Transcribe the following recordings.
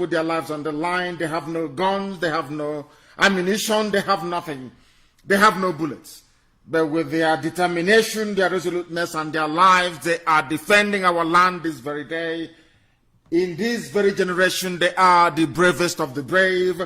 put their lives on the line. They have no guns, they have no ammunition, they have nothing. They have no bullets. But with their determination, their resoluteness, and their lives, they are defending our land this very day. In this very generation, they are the bravest of the brave.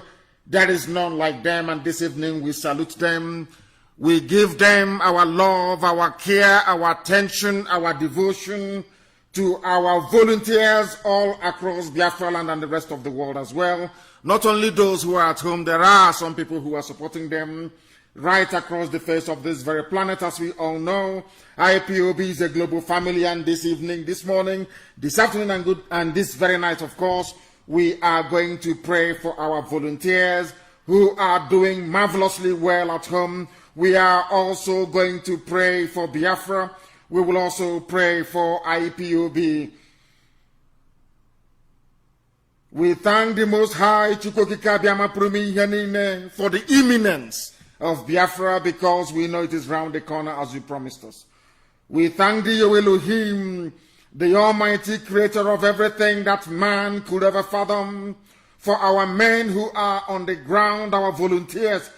There is none like them, and this evening we salute them. We give them our love, our care, our attention, our devotion to our volunteers all across Biafra land and the rest of the world as well. Not only those who are at home, there are some people who are supporting them right across the face of this very planet. As we all know, IPOB is a global family, and this evening, this morning, this afternoon, and this very night, of course, we are going to pray for our volunteers who are doing marvelously well at home. We are also going to pray for Biafra. We will also pray for IPOB. We thank the Most High for the imminence of Biafra, because we know it is round the corner as you promised us. We thank thee, O Elohim, the Almighty Creator of everything that man could ever fathom, for our men who are on the ground, our volunteers,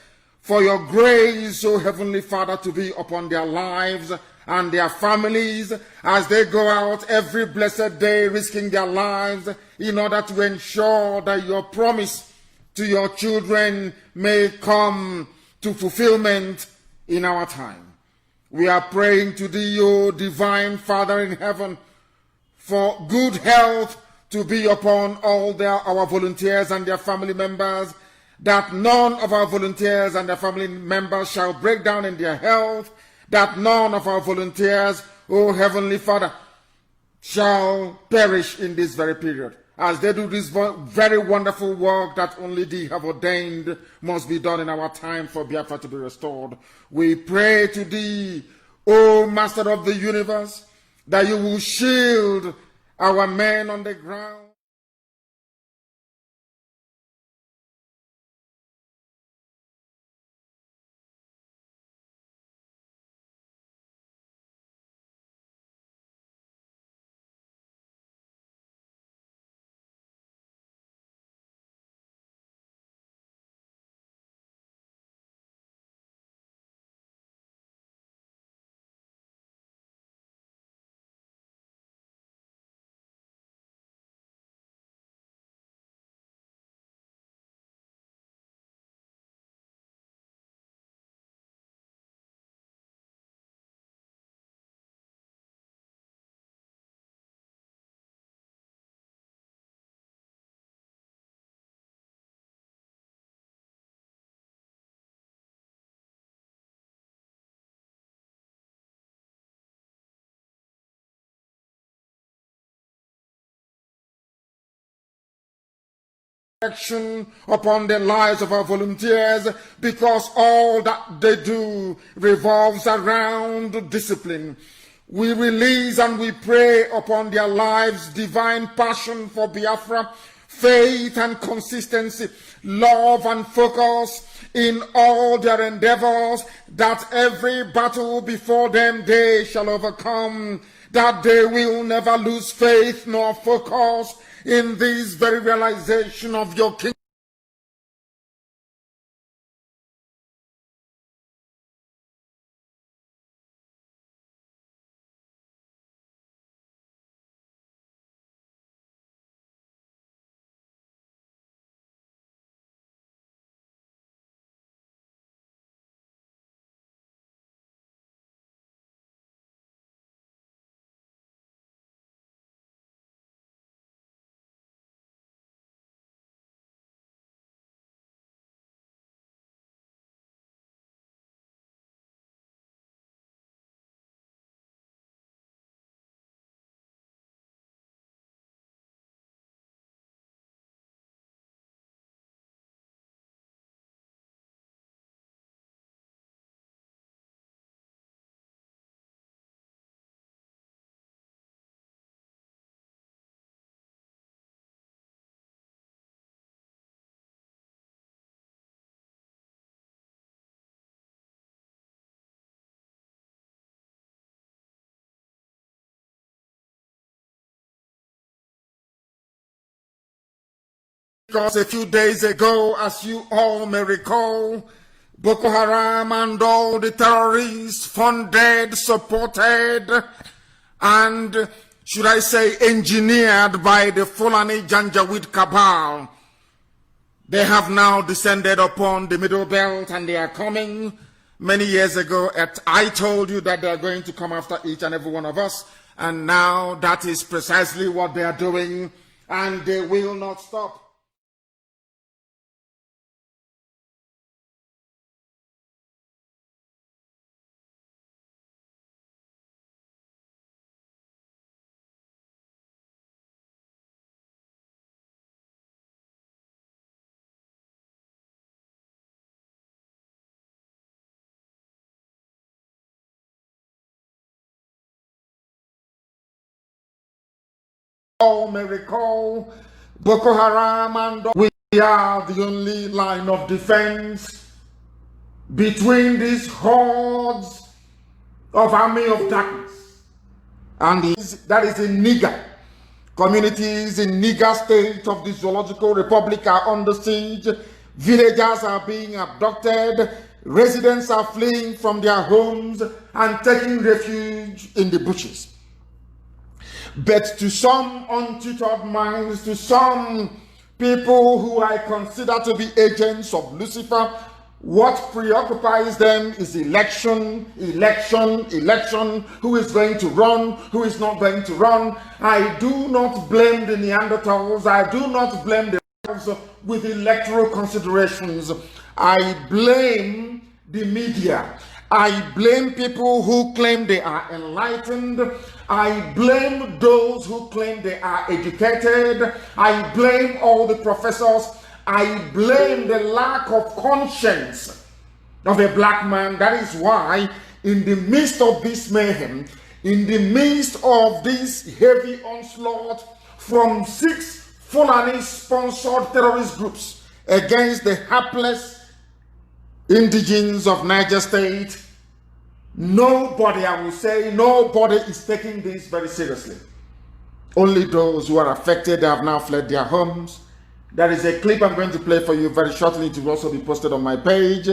for your grace, O Heavenly Father, to be upon their lives and their families as they go out every blessed day risking their lives in order to ensure that your promise to your children may come to fulfillment in our time. We are praying to thee, O divine Father in heaven, for good health to be upon all our volunteers and their family members, that none of our volunteers and their family members shall break down in their health, that none of our volunteers, O Heavenly Father, shall perish in this very period, as they do this very wonderful work that only thee have ordained must be done in our time for Biafra to be restored. We pray to thee, O Master of the universe, that you will shield our men on the ground. Upon the lives of our volunteers, because all that they do revolves around discipline. We release and we pray upon their lives divine passion for Biafra, faith and consistency, love and focus in all their endeavors, that every battle before them they shall overcome, that they will never lose faith nor focus in this very realization of your kingdom. Because a few days ago, as you all may recall, Boko Haram and all the terrorists funded, supported, and should I say engineered by the Fulani Janjaweed cabal, they have now descended upon the Middle Belt and they are coming. Many years ago, I told you that they are going to come after each and every one of us, and now that is precisely what they are doing, and they will not stop. All may recall, Boko Haram and we are the only line of defense between these hordes of army of darkness. And that is in Niger. Communities in Niger state of the Zoological Republic are under siege. Villagers are being abducted. Residents are fleeing from their homes and taking refuge in the bushes. But to some untutored minds, to some people who I consider to be agents of Lucifer, what preoccupies them is election, election, election. Who is going to run? Who is not going to run? I do not blame the Neanderthals. I do not blame the with electoral considerations. I blame the media. I blame people who claim they are enlightened. I blame those who claim they are educated. I blame all the professors. I blame the lack of conscience of a black man. That is why, in the midst of this mayhem, in the midst of this heavy onslaught from 6 Fulani-sponsored terrorist groups against the hapless indigenes of Niger State, nobody, I will say, nobody is taking this very seriously. Only those who are affected have now fled their homes. There is a clip I'm going to play for you very shortly. It will also be posted on my page.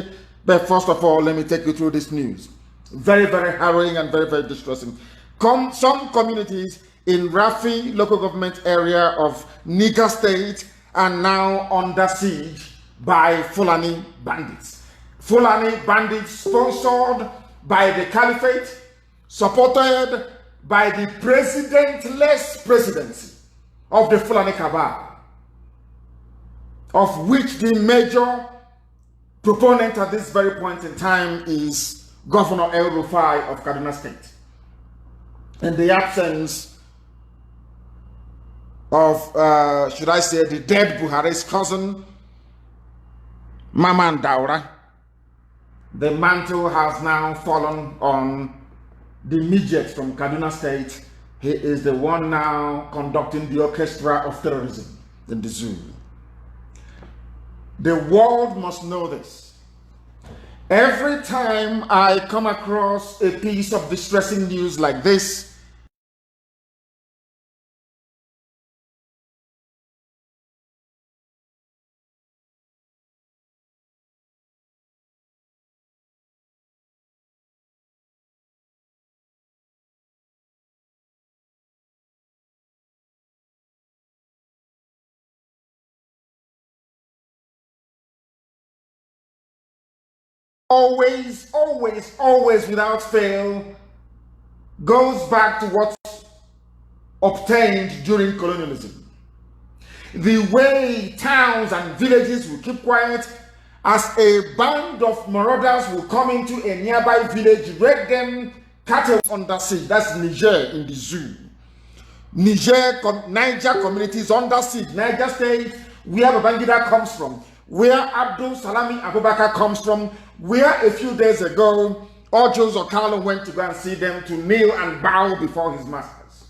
But first of all, let me take you through this news. Very, very harrowing and very, very distressing. Some communities in Rafi local government area of Niger State are now under siege by Fulani bandits. Fulani bandits sponsored by the Caliphate, supported by the presidentless presidency of the Fulani cabal, of which the major proponent at this very point in time is Governor El Rufai of Kaduna State. In the absence of, should I say, the dead Buhari's cousin, Maman Daura, the mantle has now fallen on the midget from Kaduna State. He is the one now conducting the orchestra of terrorism in the zoo. The world must know this. Every time I come across a piece of distressing news like this, always, always, always without fail goes back to what obtained during colonialism. The way towns and villages will keep quiet as a band of marauders will come into a nearby village, raid them, cattle under siege. That's Niger in the zoo. Niger communities under siege. Niger State, where Babangida comes from, where Abdul Salami Abubakar comes from, where a few days ago, Ojos Okalo went to go and see them to kneel and bow before his masters.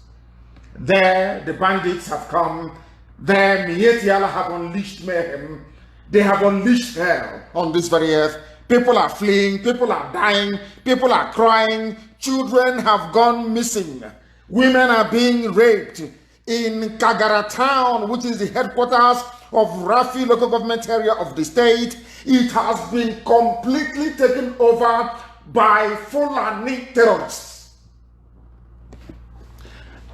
There, the bandits have come. There, Mietiala have unleashed mayhem. They have unleashed hell on this very earth. People are fleeing, people are dying, people are crying, children have gone missing. Women are being raped. In Kagara town, which is the headquarters of Rafi local government area of the state, it has been completely taken over by Fulani terrorists.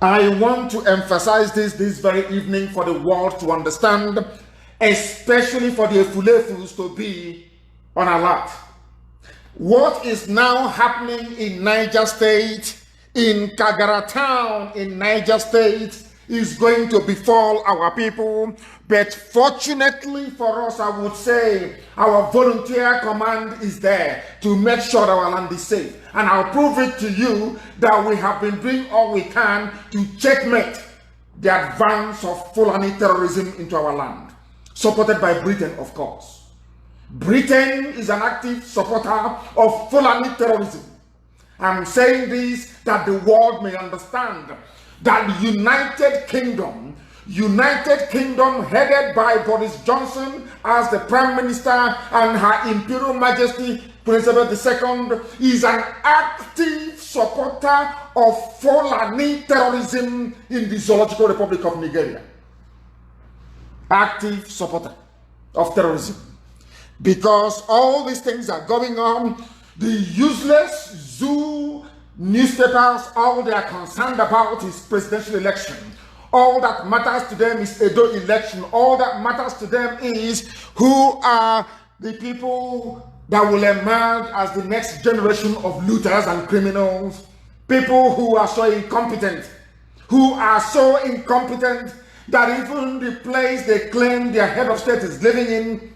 I want to emphasize this very evening for the world to understand, especially for the Efulefus to be on alert. What is now happening in Niger State, in Kagara town in Niger State, is going to befall our people. But fortunately for us, I would say, our volunteer command is there to make sure our land is safe. And I'll prove it to you that we have been doing all we can to checkmate the advance of Fulani terrorism into our land, supported by Britain, of course. Britain is an active supporter of Fulani terrorism. I'm saying this that the world may understand that the United Kingdom headed by Boris Johnson as the Prime Minister and Her Imperial Majesty Prince Elizabeth II is an active supporter of Fulani terrorism in the Zoological Republic of Nigeria. Active supporter of terrorism. Because all these things are going on, the useless zoo newspapers, all they are concerned about is presidential election. All that matters to them is Edo election. All that matters to them is who are the people that will emerge as the next generation of looters and criminals. People who are so incompetent, that even the place they claim their head of state is living in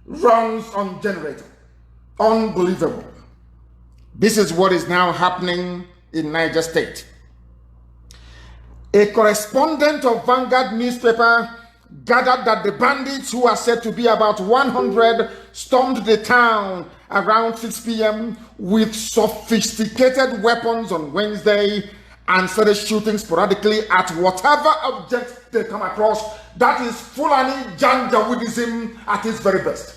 runs on generator. Unbelievable. This is what is now happening in Niger State. A correspondent of Vanguard newspaper gathered that the bandits, who are said to be about 100, stormed the town around 6 p.m. with sophisticated weapons on Wednesday and started shooting sporadically at whatever object they come across. That is Fulani Janjaweedism at its very best.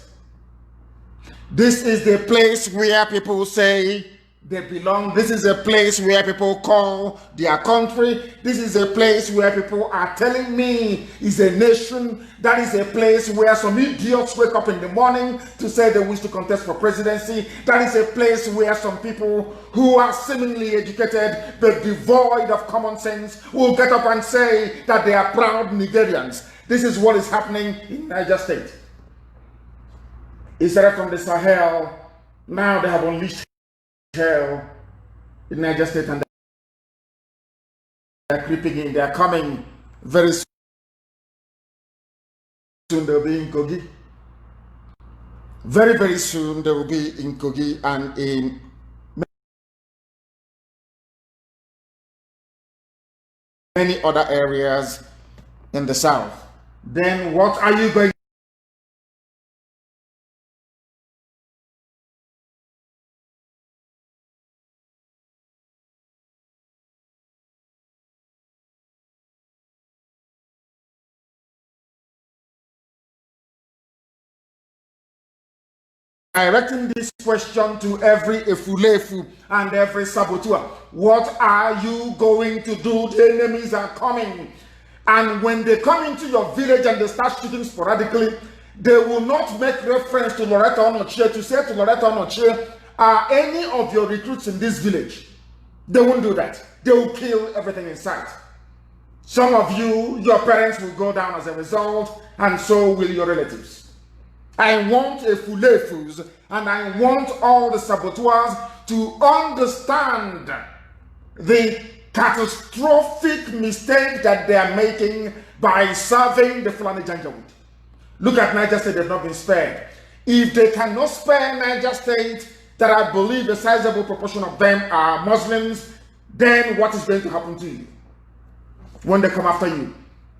This is the place where people say they belong. This is a place where people call their country. This is a place where people are telling me is a nation. That is a place where some idiots wake up in the morning to say they wish to contest for presidency. That is a place where some people who are seemingly educated but devoid of common sense will get up and say that they are proud Nigerians. This is what is happening in Niger State. Israel from the Sahel, now they have unleashed hell in Niger State, and they are creeping in. They are coming very soon. They'll be in Kogi. Very, very soon they will be in Kogi and in many other areas in the south. Then what are you going directing this question to every Efulefu and every saboteur? What are you going to do? The enemies are coming. And when they come into your village and they start shooting sporadically, they will not make reference to Loretta Onochie to say to Loretta Onochie, are any of your recruits in this village? They won't do that. They will kill everything in sight. Some of you, your parents will go down as a result, and so will your relatives. I want Efulefus and I want all the saboteurs to understand the catastrophic mistake that they are making by serving the Fulani Janjaweed. Look at Niger State, they've not been spared. If they cannot spare Niger State, that I believe a sizable proportion of them are Muslims, then what is going to happen to you when they come after you?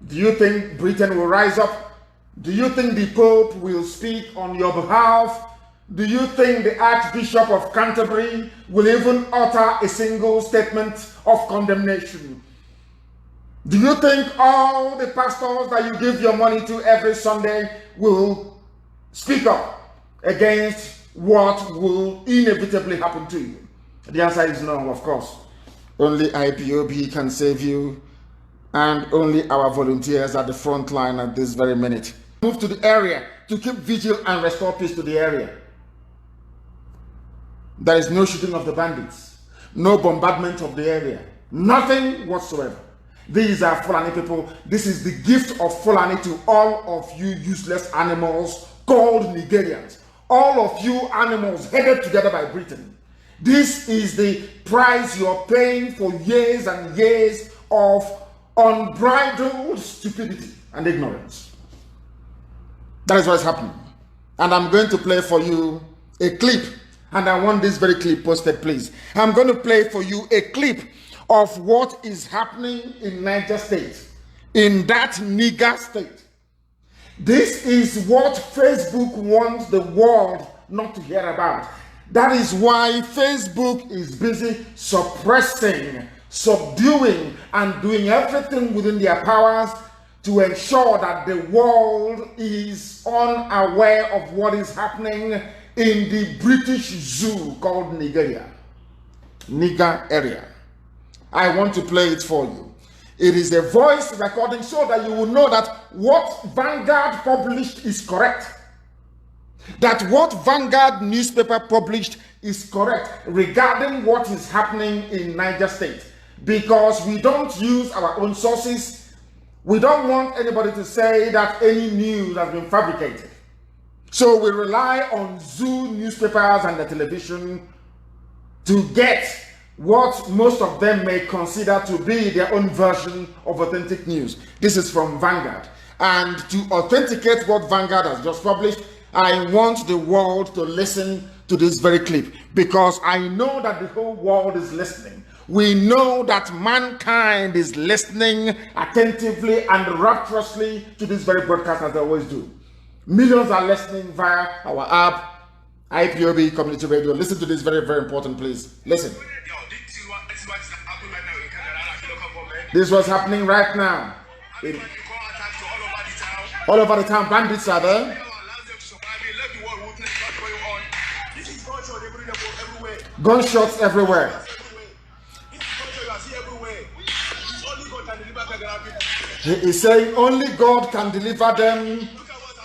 Do you think Britain will rise up? Do you think the Pope will speak on your behalf? Do you think the Archbishop of Canterbury will even utter a single statement of condemnation? Do you think all the pastors that you give your money to every Sunday will speak up against what will inevitably happen to you? The answer is no, of course. Only IPOB can save you, and only our volunteers at the front line at this very minute. move to the area to keep vigil and restore peace to the area. There is no shooting of the bandits, no bombardment of the area, nothing whatsoever. These are Fulani people. This is the gift of Fulani to all of you useless animals called Nigerians. All of you animals headed together by Britain. This is the price you're paying for years and years of unbridled stupidity and ignorance. That is what's happening. And I'm going to play for you a clip. And I want this very clip posted, please. I'm going to play for you a clip of what is happening in Niger State, in that nigger state. This is what Facebook wants the world not to hear about. That is why Facebook is busy suppressing, subduing, and doing everything within their powers to ensure that the world is unaware of what is happening in the British zoo called Nigeria, Niger area. I want to play it for you. It is a voice recording so that you will know that what Vanguard published is correct. That what Vanguard newspaper published is correct regarding what is happening in Niger State. Because we don't use our own sources. We don't want anybody to say that any news has been fabricated. So we rely on zoo newspapers and the television to get what most of them may consider to be their own version of authentic news. This is from Vanguard. And to authenticate what Vanguard has just published, I want the world to listen to this very clip, because I know that the whole world is listening. We know that mankind is listening attentively and rapturously to this very broadcast, as they always do. Millions are listening via our app, IPOB Community Radio. Listen to this very, very important, please. Listen. This is what's happening right now. All over the town, bandits are there. Gunshots everywhere. He is saying only God can deliver them.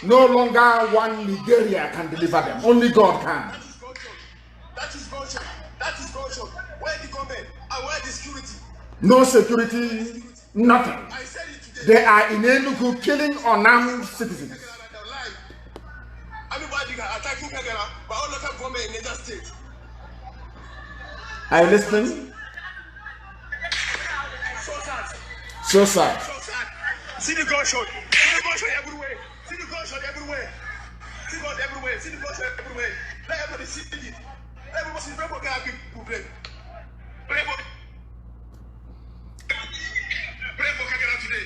No longer one Nigeria can deliver them. Only God can. That is culture. That is culture. Where the government and where the security? No security, nothing. They are in Enugu killing unarmed citizens. Are you listening? So sad. See the gunshot. See the gunshot everywhere. See the gunshot everywhere. See the gunshot everywhere. See the gunshot everywhere. Let everybody see it. Everybody see people can people play. Pray for Kagera today.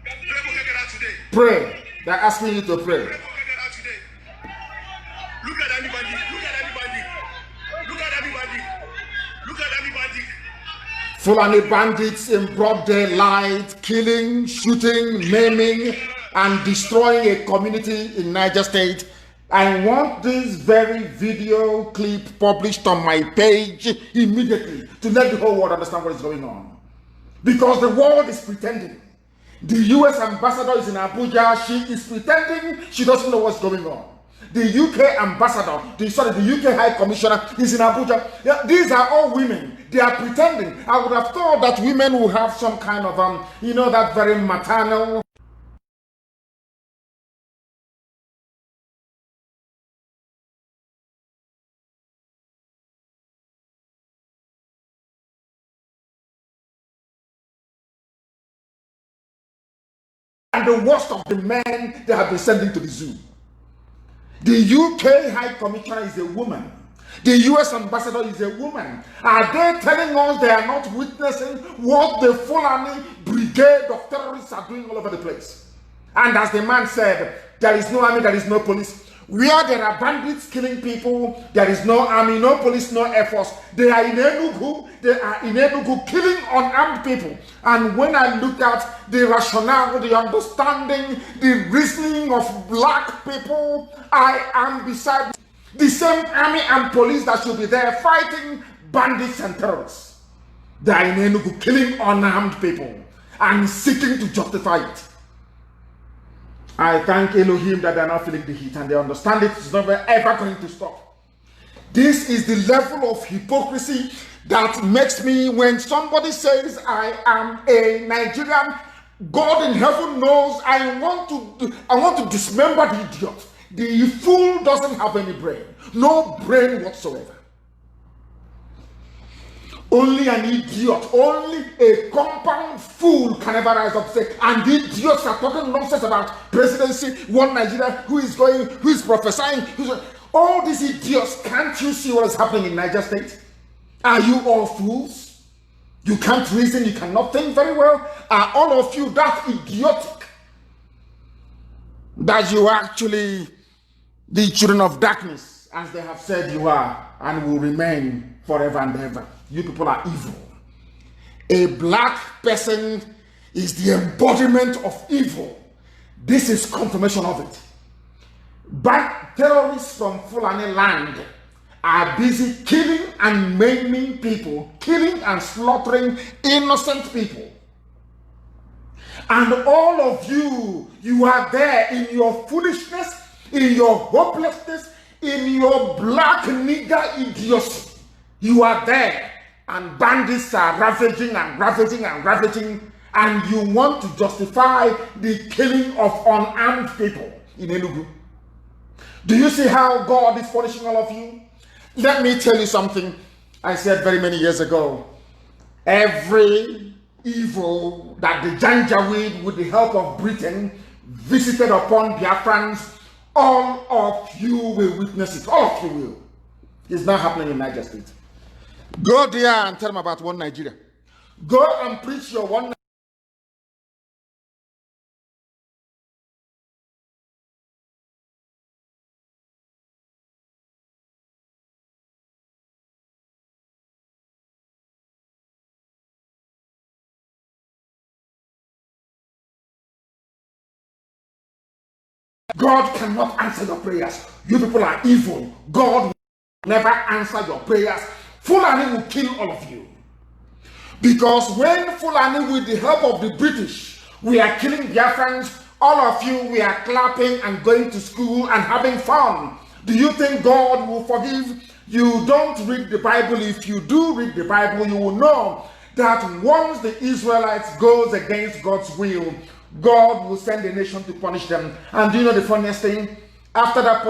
Pray for Kagera today. Pray. They're asking you to pray. Pray for Kagera today. Look at anybody. Look at anybody. Look at anybody. Look at anybody. Fulani bandits in broad daylight, killing, shooting, maiming, and destroying a community in Niger State. I want this very video clip published on my page immediately to let the whole world understand what is going on. Because the world is pretending. The US ambassador is in Abuja. She is pretending she doesn't know what's going on. The UK ambassador, the UK High Commissioner is in Abuja. Yeah, these are all women. They are pretending. I would have thought that women will have some kind of, that very maternal. And the worst of the men they have been sending to the zoo. The UK High Commissioner is a woman. The US Ambassador is a woman. Are they telling us they are not witnessing what the Fulani brigade of terrorists are doing all over the place? And as the man said, there is no army, there is no police. Where there are bandits killing people, there is no army, no police, no air force. They are in Enugu killing unarmed people. And when I look at the rationale, the understanding, the reasoning of black people, I am beside the same army and police that should be there fighting bandits and terrorists. They are in Enugu killing unarmed people and seeking to justify it. I thank Elohim that they are not feeling the heat and they understand it's never ever going to stop. This is the level of hypocrisy that makes me, when somebody says I am a Nigerian, God in heaven knows I want to dismember the idiot. The fool doesn't have any brain, no brain whatsoever. Only an idiot, only a compound fool can ever rise up and say, and the idiots are talking nonsense about presidency, one Nigeria, who is prophesying, all these idiots. Can't you see what is happening in Niger State? Are you all fools? You can't reason, you cannot think very well. Are all of you that idiotic that you are actually the children of darkness, as they have said you are, and will remain forever and ever? You people are evil. A black person is the embodiment of evil. This is confirmation of it. But terrorists from Fulani land are busy killing and maiming people, killing and slaughtering innocent people. And all of you, you are there in your foolishness, in your hopelessness, in your black nigger idiocy. You are there, and bandits are ravaging and ravaging and ravaging, and you want to justify the killing of unarmed people in Enugu. Do you see how God is punishing all of you? Let me tell you something I said very many years ago. Every evil that the Janjaweed, with the help of Britain, visited upon Biafrans, all of you will witness it. All of you will. It's not happening in Niger State. Go there and tell them about one Nigeria. Go and preach your one God cannot answer your prayers. You people are evil. God will never answer your prayers. Fulani will kill all of you. Because when Fulani, with the help of the British, we are killing Biafrans, all of you, we are clapping and going to school and having fun. Do you think God will forgive? You don't read the Bible. If you do read the Bible, you will know that once the Israelites goes against God's will, God will send a nation to punish them. And do you know the funniest thing? After that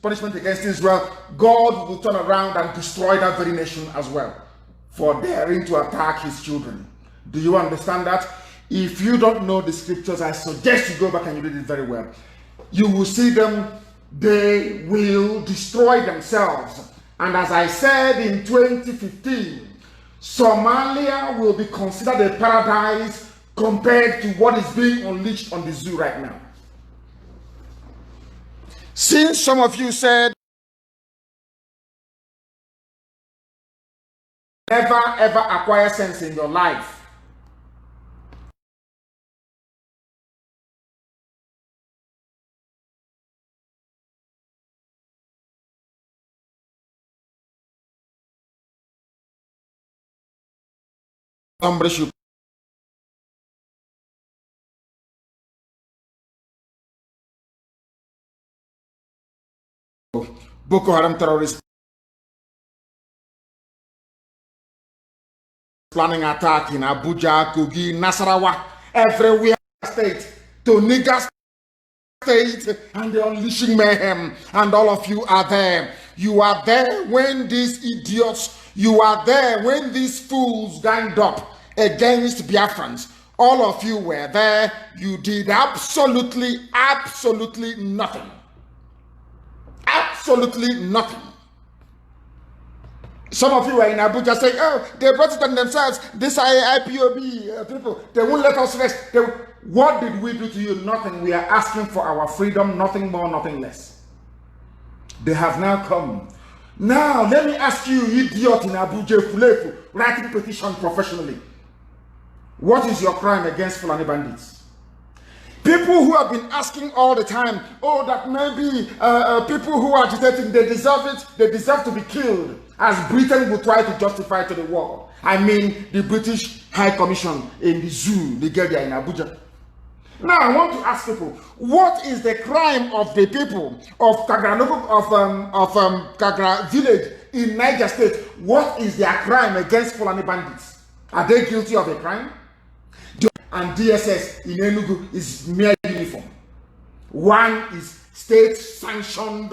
punishment against Israel, God will turn around and destroy that very nation as well, for daring to attack his children. Do you understand that? If you don't know the scriptures, I suggest you go back and you read it very well. You will see them, they will destroy themselves. And as I said in 2015, Somalia will be considered a paradise compared to what is being unleashed on the zoo right now. Since some of you said never ever acquire sense in your life, somebody should Boko Haram terrorists planning attack in Abuja, Kogi, Nasarawa, everywhere state, to Niger State, and they're unleashing mayhem, and all of you are there. You are there when these idiots, you are there when these fools ganged up against Biafrans. All of you were there. You did absolutely nothing. Absolutely nothing. Some of you are in Abuja saying, oh, they brought it on themselves. This IPOB people, they won't let us rest. What did we do to you? Nothing. We are asking for our freedom, nothing more, nothing less. They have now come. Now, let me ask you, idiot in Abuja, Fulefu, writing petition professionally. What is your crime against Fulani bandits? People who have been asking all the time, oh, that maybe people who are agitating, they deserve it, they deserve to be killed, as Britain will try to justify to the world. I mean, the British High Commission in the zoo, Nigeria, in Abuja. Now I want to ask people, what is the crime of the people of Kagra, Kagra village in Niger State? What is their crime against Fulani bandits? Are they guilty of a crime? And DSS in Enugu is mere uniform. One is state-sanctioned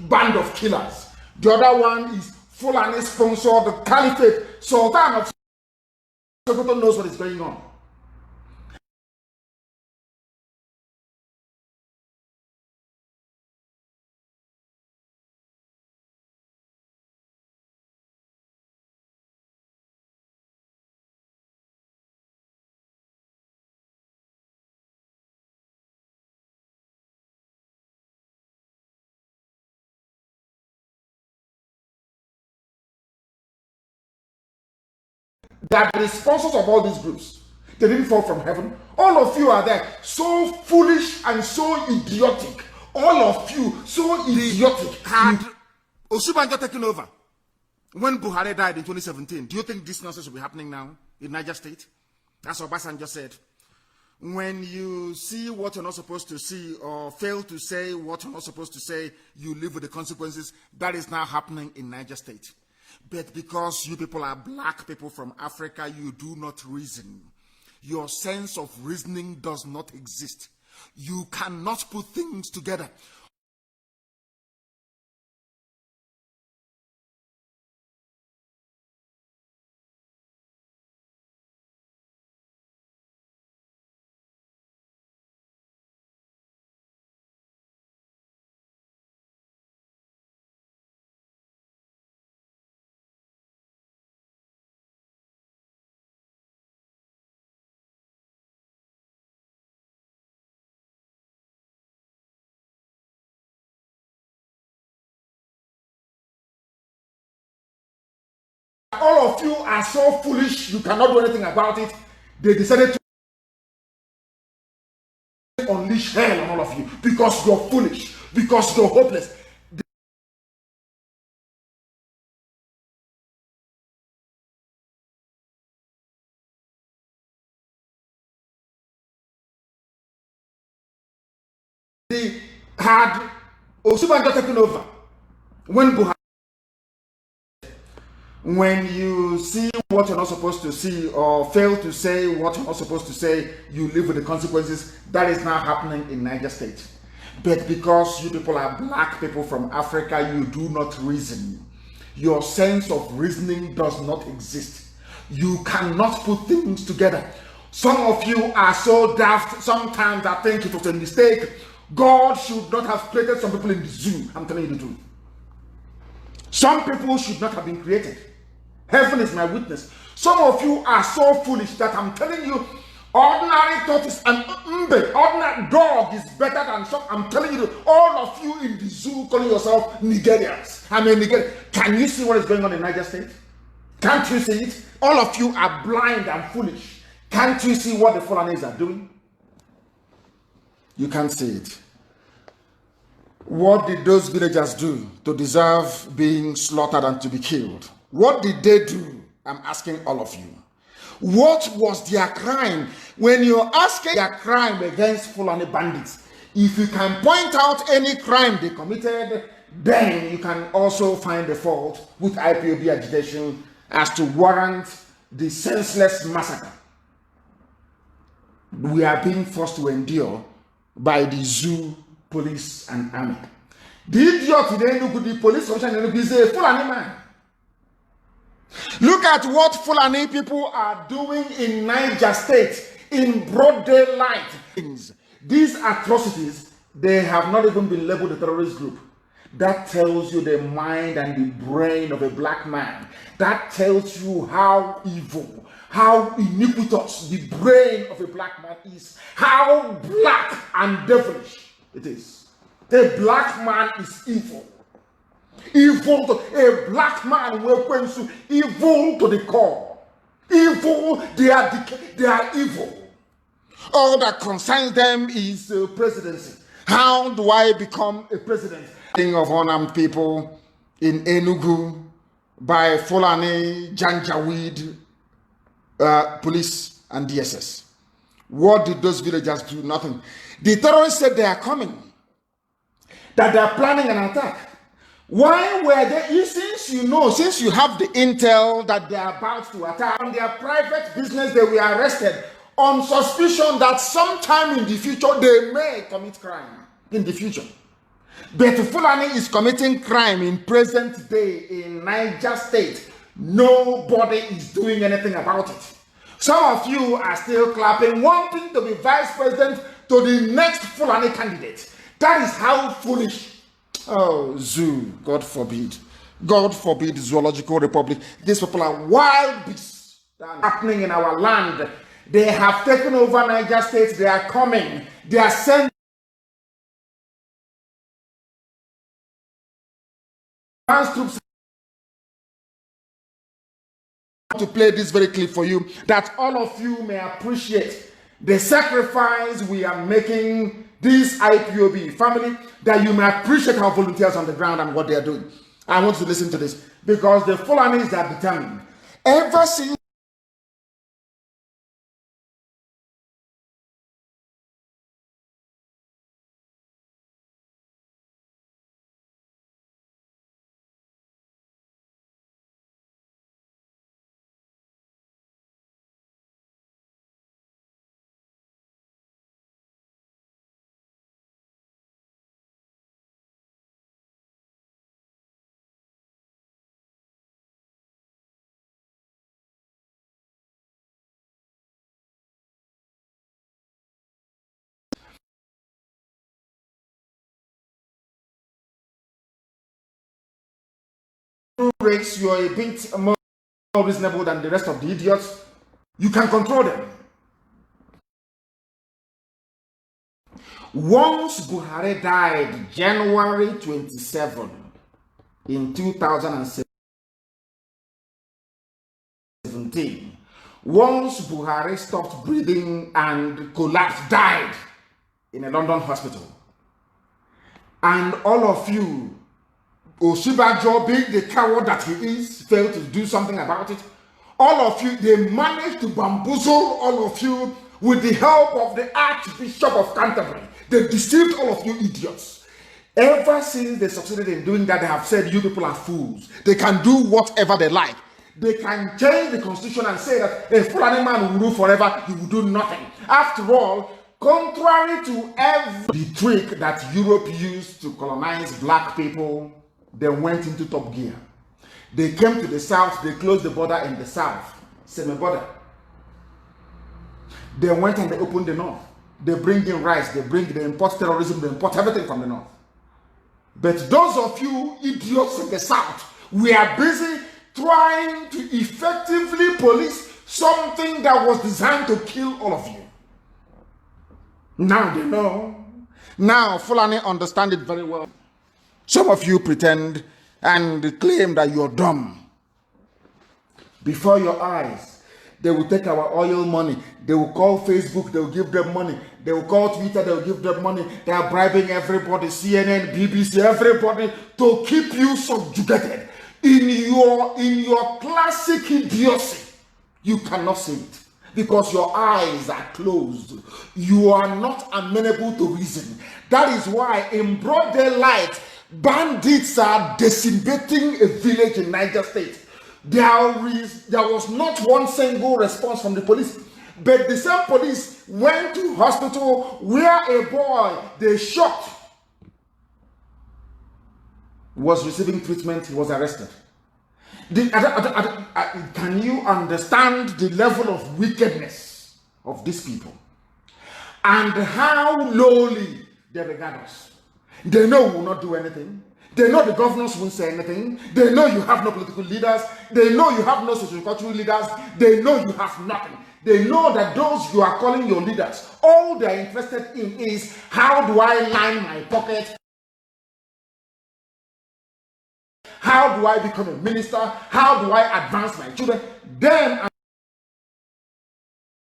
band of killers. The other one is Fulani-sponsored caliphate. Sultan of Sokoto knows what is going on. That the sponsors of all these groups, they didn't fall from heaven. All of you are there, so foolish and so idiotic. All of you, so idiotic. Had Osubanjo taken over when Buhari died in 2017, do you think this nonsense will be happening now in Niger State? That's what Obasanjo said. When you see what you're not supposed to see or fail to say what you're not supposed to say, you live with the consequences. That is now happening in Niger State. But because you people are black people from Africa, you do not reason. Your sense of reasoning does not exist. You cannot put things together. All of you are so foolish, you cannot do anything about it. They decided to unleash hell on all of you because you're foolish, because you're hopeless. They had Osubanjo taken over when Buhari. When you see what you're not supposed to see or fail to say what you're not supposed to say, you live with the consequences. That is now happening in Niger State. But because you people are black people from Africa, you do not reason. Your sense of reasoning does not exist. You cannot put things together. Some of you are so daft, sometimes I think it was a mistake. God should not have created some people in the zoo. I'm telling you the truth. Some people should not have been created. Heaven is my witness. Some of you are so foolish that I'm telling you, ordinary tortoise and ordinary dog is better than some. I'm telling you, all of you in the zoo calling yourself Nigerians. I mean, Nigerian. Can you see what is going on in Niger State? Can't you see it? All of you are blind and foolish. Can't you see what the Fulanis are doing? You can't see it. What did those villagers do to deserve being slaughtered and to be killed? What did they do? I'm asking all of you. What was their crime? When you're asking their crime against Fulani bandits, if you can point out any crime they committed, then you can also find the fault with IPOB agitation as to warrant the senseless massacre we are being forced to endure by the zoo, police, and army. The idiot today, look at the police function and is a Fulani man. Look at what Fulani people are doing in Niger State in broad daylight. These atrocities, they have not even been labeled a terrorist group. That tells you the mind and the brain of a black man. That tells you how evil, how iniquitous the brain of a black man is, how black and devilish it is. The black man is evil. Evil to a black man will to evil to the core. Evil, they are evil. All that concerns them is presidency. How do I become a president? Thing of unarmed people in Enugu by Fulani, Janjaweed, police and DSS. What did those villagers do? Nothing. The terrorists said they are coming, that they are planning an attack. Why were they, since you have the intel that they are about to attack on their private business, they were arrested on suspicion that sometime in the future they may commit crime in the future. But Fulani is committing crime in present day in Niger State. Nobody is doing anything about it. Some of you are still clapping, wanting to be vice president to the next Fulani candidate. That is how foolish. Oh, zoo, God forbid. God forbid, Zoological Republic. These people are wild beasts that are happening in our land. They have taken over Niger State. They are coming. They are sending troops to play this very clip for you, that all of you may appreciate the sacrifice we are making, this IPOB family, that you may appreciate our volunteers on the ground and what they are doing. I want you to listen to this, because the Fulanis are determined. Ever since rates, you are a bit more reasonable than the rest of the idiots, you can control them. Once Buhari died January 27 in 2017, once Buhari stopped breathing and collapsed, died in a London hospital, and all of you, Oshibajo, being the coward that he is, failed to do something about it. All of you, they managed to bamboozle all of you with the help of the Archbishop of Canterbury. They deceived all of you idiots. Ever since they succeeded in doing that, they have said you people are fools. They can do whatever they like. They can change the constitution and say that a Fulani man will rule forever, he will do nothing. After all, contrary to every trick that Europe used to colonize black people, they went into top gear. They came to the south, they closed the border in the south, semi-border. They went and they opened the north. They bring in rice, they import terrorism, they import everything from the north. But those of you idiots in the south, we are busy trying to effectively police something that was designed to kill all of you. Now they know. Now Fulani understand it very well. Some of you pretend and claim that you're dumb. Before your eyes, they will take our oil money. They will call Facebook, they will give them money. They will call Twitter, they will give them money. They are bribing everybody, CNN, BBC, everybody, to keep you subjugated. In your classic idiocy, you cannot see it because your eyes are closed. You are not amenable to reason. That is why in broad daylight, bandits are decimating a village in Niger State. There was not one single response from the police, but the same police went to hospital where a boy they shot was receiving treatment. He was arrested. Can you understand the level of wickedness of these people and how lowly they regard us? They know we will not do anything. They know the governors won't say anything. They know you have no political leaders. They know you have no social-cultural leaders. They know you have nothing. They know that those you are calling your leaders, all they are interested in is, how do I line my pocket? How do I become a minister? How do I advance my children? Them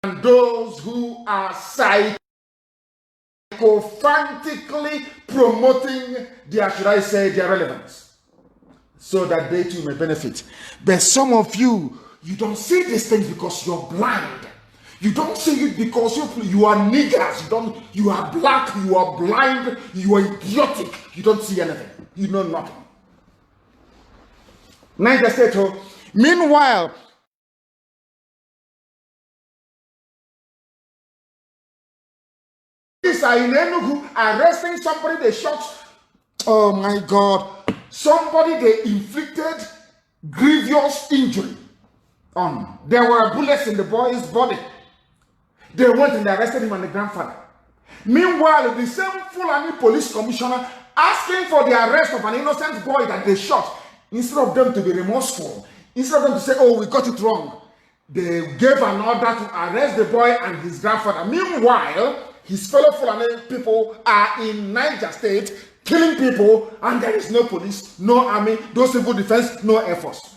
and those who are psychophantically promoting their, should I say, their relevance, so that they too may benefit. But some of you, you don't see these things because you're blind. You don't see it because you are niggers. You are black. You are blind. You are idiotic. You don't see anything. You know nothing. Niger State. Meanwhile, police are in Enugu arresting somebody they shot. Oh my God. Somebody they inflicted grievous injury on. There were bullets in the boy's body. They went and arrested him and the grandfather. Meanwhile, the same Fulani police commissioner asking for the arrest of an innocent boy that they shot, instead of them to be remorseful, instead of them to say, oh, we got it wrong, they gave an order to arrest the boy and his grandfather. Meanwhile, his fellow Fulani people are in Niger State killing people, and there is no police, no army, no civil defense, no air force.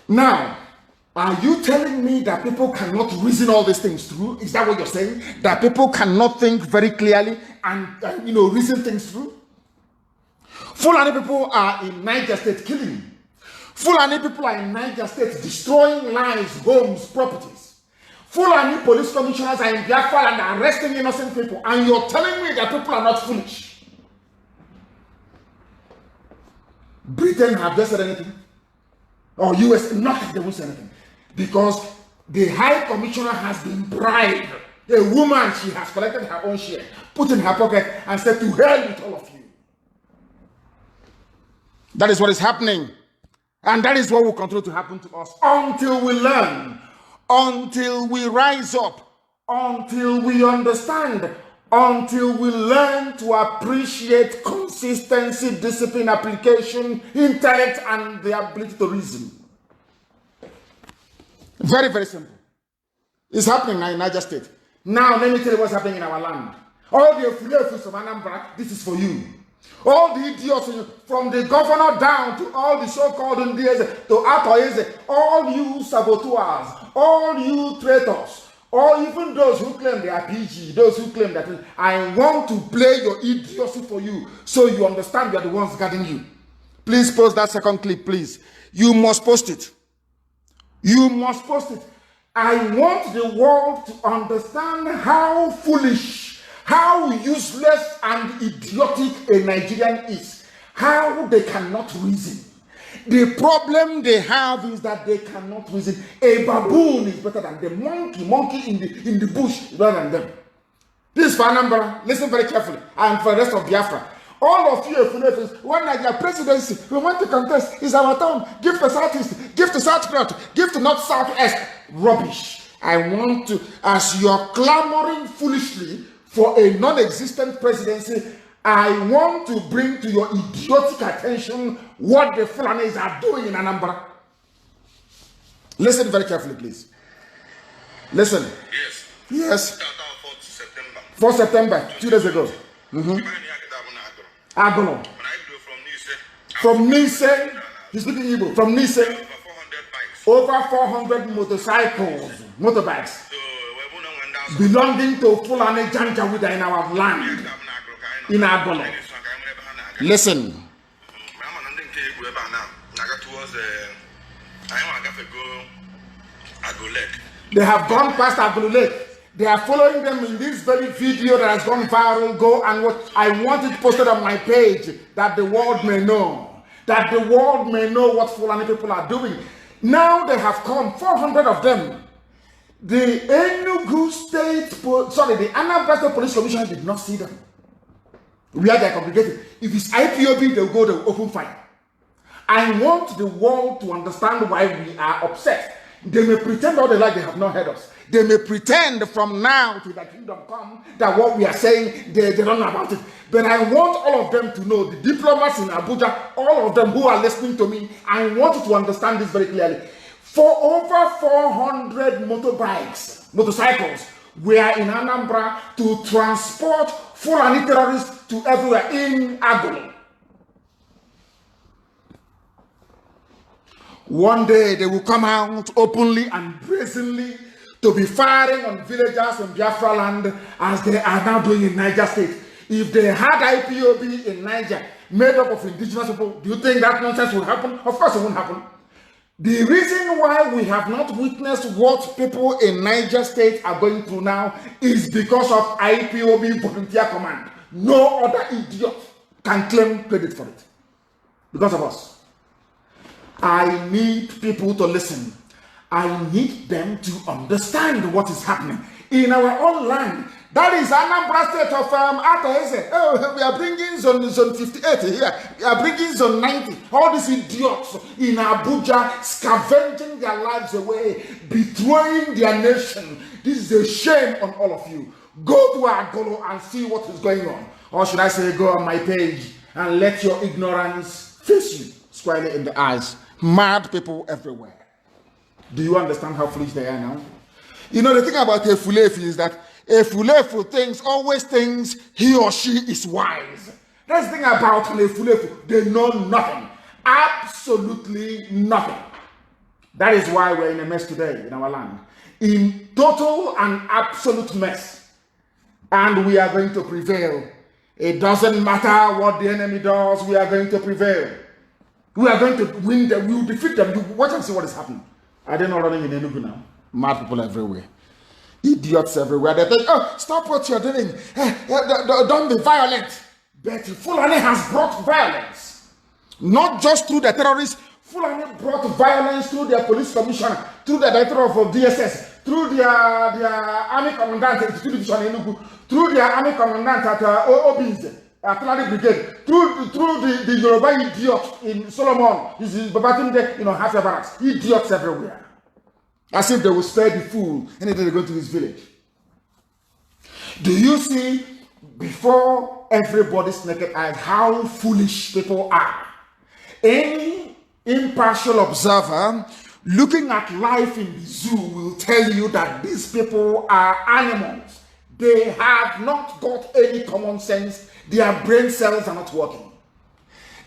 Now, are you telling me that people cannot reason all these things through? Is that what you're saying? That people cannot think very clearly and reason things through? Fulani people are in Niger State killing. Fulani people are in Niger State destroying lives, homes, properties. Fulani police commissioners are in Biafra and arresting innocent people. And you're telling me that people are not foolish? Britain have just said anything? Or US, nothing, they won't say anything. Because the High Commissioner has been bribed. A woman, she has collected her own share, put in her pocket, and said, to hell with all of you. That is what is happening. And that is what will continue to happen to us until we learn, until we rise up, until we understand, until we learn to appreciate consistency, discipline, application, intellect, and the ability to reason. Very, very simple. It's happening now in Niger State. Now, let me tell you what's happening in our land. All the affiliates of Anambra, this is for you. All the idiots, from the governor down to all the so-called Ndieze, to Atoyeze, all you saboteurs, all you traitors, or even those who claim they are PG, those who claim that I want to play your idiocy for you, so you understand we are the ones guarding you. Please post that second clip, please. You must post it. You must post it. I want the world to understand how foolish, how useless and idiotic a Nigerian is. How they cannot reason. The problem they have is that they cannot reason. A baboon is better than the monkey in the bush is better than them. This is for Anambra. Listen very carefully. And for the rest of Biafra. All of you, when Nigeria presidency, we want to contest, it's our town. Give to Southeast, give to South North, give to North Southwest. Rubbish. I want to, as you're clamoring foolishly for a non-existent presidency, I want to bring to your idiotic attention what the Fulanis are doing in Anambra. Listen very carefully, please. Listen. Yes. Yes. 4 September, 2 days ago. Agono. From Nice, he's speaking Igbo. From Nice, over 400 motorbikes, belonging to Fulani Janjaweed in our land, in Agono. Listen. They have gone past Agulu Lake. They are following them in this very video that has gone viral. Go and watch. I want it posted on my page that the world may know. That the world may know what Fulani people are doing. Now they have come, 400 of them. The Enugu State, the Anambra State Police Commission did not see them. Where they are congregated. If it's IPOB, they'll go to open fire. I want the world to understand why we are upset. They may pretend all they like, they have not heard us. They may pretend from now to the kingdom come that what we are saying, they don't know about it. But I want all of them to know, the diplomats in Abuja, all of them who are listening to me, I want you to understand this very clearly. For over 400 motorcycles were in Anambra to transport Fulani terrorists to everywhere in Agolo. One day they will come out openly and brazenly to be firing on villagers in Biafra land as they are now doing in Niger State. If they had IPOB in Niger made up of indigenous people, do you think that nonsense will happen? Of course it won't happen. The reason why we have not witnessed what people in Niger State are going through now is because of IPOB volunteer command. No other idiot can claim credit for it. Because of us. I need people to listen. I need them to understand what is happening in our own land. That is Anambra State of Ataese. Oh, we are bringing zone 58 here. We are bringing zone 90. All these idiots in Abuja scavenging their lives away, betraying their nation. This is a shame on all of you. Go to Agolo and see what is going on. Or should I say, go on my page and let your ignorance face you squarely in the eyes. Mad people everywhere. Do you understand how foolish they are now? You know, the thing about a Fulefu is that a Fulefu always thinks he or she is wise. That's the thing about a Fulefu. They know nothing. Absolutely nothing. That is why we're in a mess today in our land. In total and absolute mess. And we are going to prevail. It doesn't matter what the enemy does, we are going to prevail. We are going to win them, we will defeat them. You watch and see what is happening. Are they not running in Enugu now? Mad people everywhere. Idiots everywhere. They think, oh, stop what you're doing. Don't be violent. But Fulani has brought violence. Not just through the terrorists. Fulani brought violence through their police commissioner, through the director of DSS, through their army commandant at Division in Enugu, through their army commandant at OBs, Artillery Brigade, through the Yoruba idiot in Solomon, this is Babatunde, half the barracks. Idiots everywhere. As if they will spare the fool anytime they go to this village. Do you see, before everybody's naked eyes, how foolish people are? Any impartial observer looking at life in the zoo will tell you that these people are animals. They have not got any common sense. Their brain cells are not working.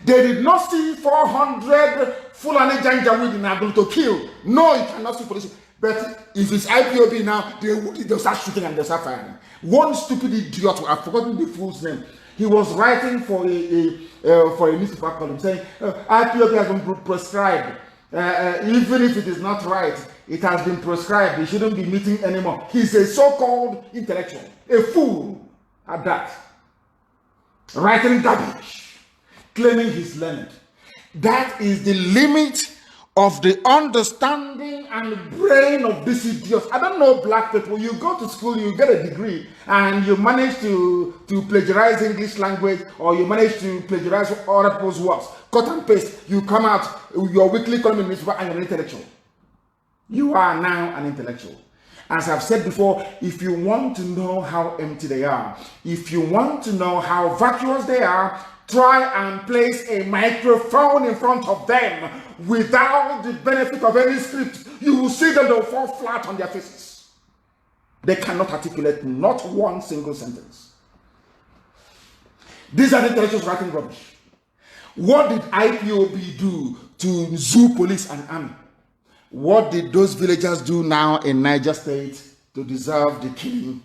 They did not see 400 Fulani Janjaweed in Agulu to kill. No, you cannot see police. But if it's IPOB now, they'll start shooting and they'll start firing. One stupid idiot, I've forgotten the fool's name. He was writing for a newspaper column saying, IPOB has been prescribed. Even if it is not right, it has been prescribed. He shouldn't be meeting anymore. He's a so-called intellectual, a fool at that. Writing garbage, claiming he's learned. That is the limit of the understanding and brain of these idiots. I don't know black people. You go to school, you get a degree, and you manage to plagiarize English language, or you manage to plagiarize other people's works. Cut and paste. You come out, your weekly column newspaper, and you're an intellectual. You are now an intellectual. As I've said before, if you want to know how empty they are, if you want to know how vacuous they are, try and place a microphone in front of them without the benefit of any script. You will see them, they'll fall flat on their faces. They cannot articulate not one single sentence. These are the intellectuals writing rubbish. What did IPOB do to zoo police and army? What did those villagers do now in Niger State to deserve the killing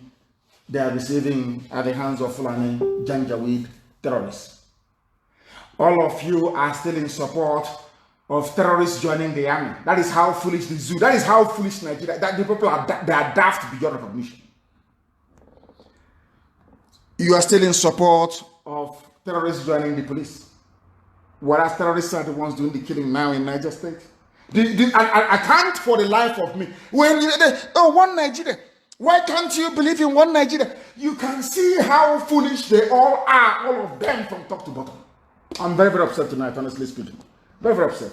they are receiving at the hands of Fulani Janjaweed terrorists? All of you are still in support of terrorists joining the army. That is how foolish the zoo, that is how foolish Nigeria, that the people are, they are daft beyond recognition. You are still in support of terrorists joining the police, whereas terrorists are the ones doing the killing now in Niger State. I can't for the life of me. When one Nigeria, why can't you believe in one Nigeria? You can see how foolish they all are, all of them from top to bottom. I'm very, very upset tonight, honestly speaking. Very, very upset.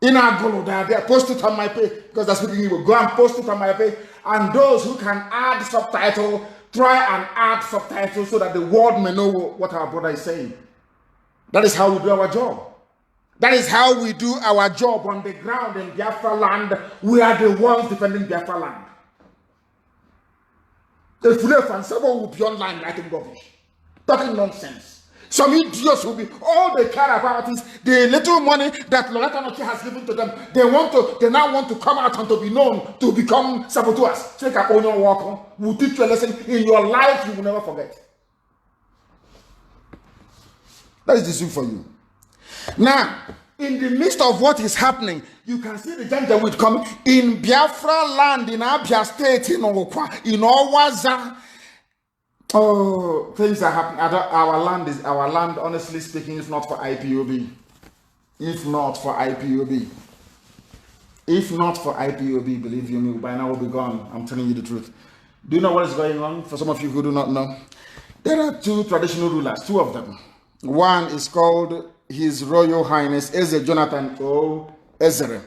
In Agolo, they are posted on my page because they're speaking evil. Go and post it on my page. And those who can add subtitle, try and add subtitles so that the world may know what our brother is saying. That is how we do our job. That is how we do our job on the ground in Biafra land. We are the ones defending Biafra land. The Fulani and someone will be online writing rubbish, talking nonsense. Some idiots will be, all they care about is the little money that Loretta Noche has given to them. They now want to come out and to be known, to become saboteurs. Take a onion walk, will teach you a lesson in your life you will never forget. That is the soup for you. Now, in the midst of what is happening, you can see the Janjaweed coming in Biafra land, in Abia State, in Okwa, in Owaza. Oh, things are happening. Our land, honestly speaking, is not for IPOB. If not for IPOB. If not for IPOB, believe you me, by now we'll be gone. I'm telling you the truth. Do you know what is going on? For some of you who do not know, there are two traditional rulers, two of them. One is called His Royal Highness Eze Jonathan O. Ezere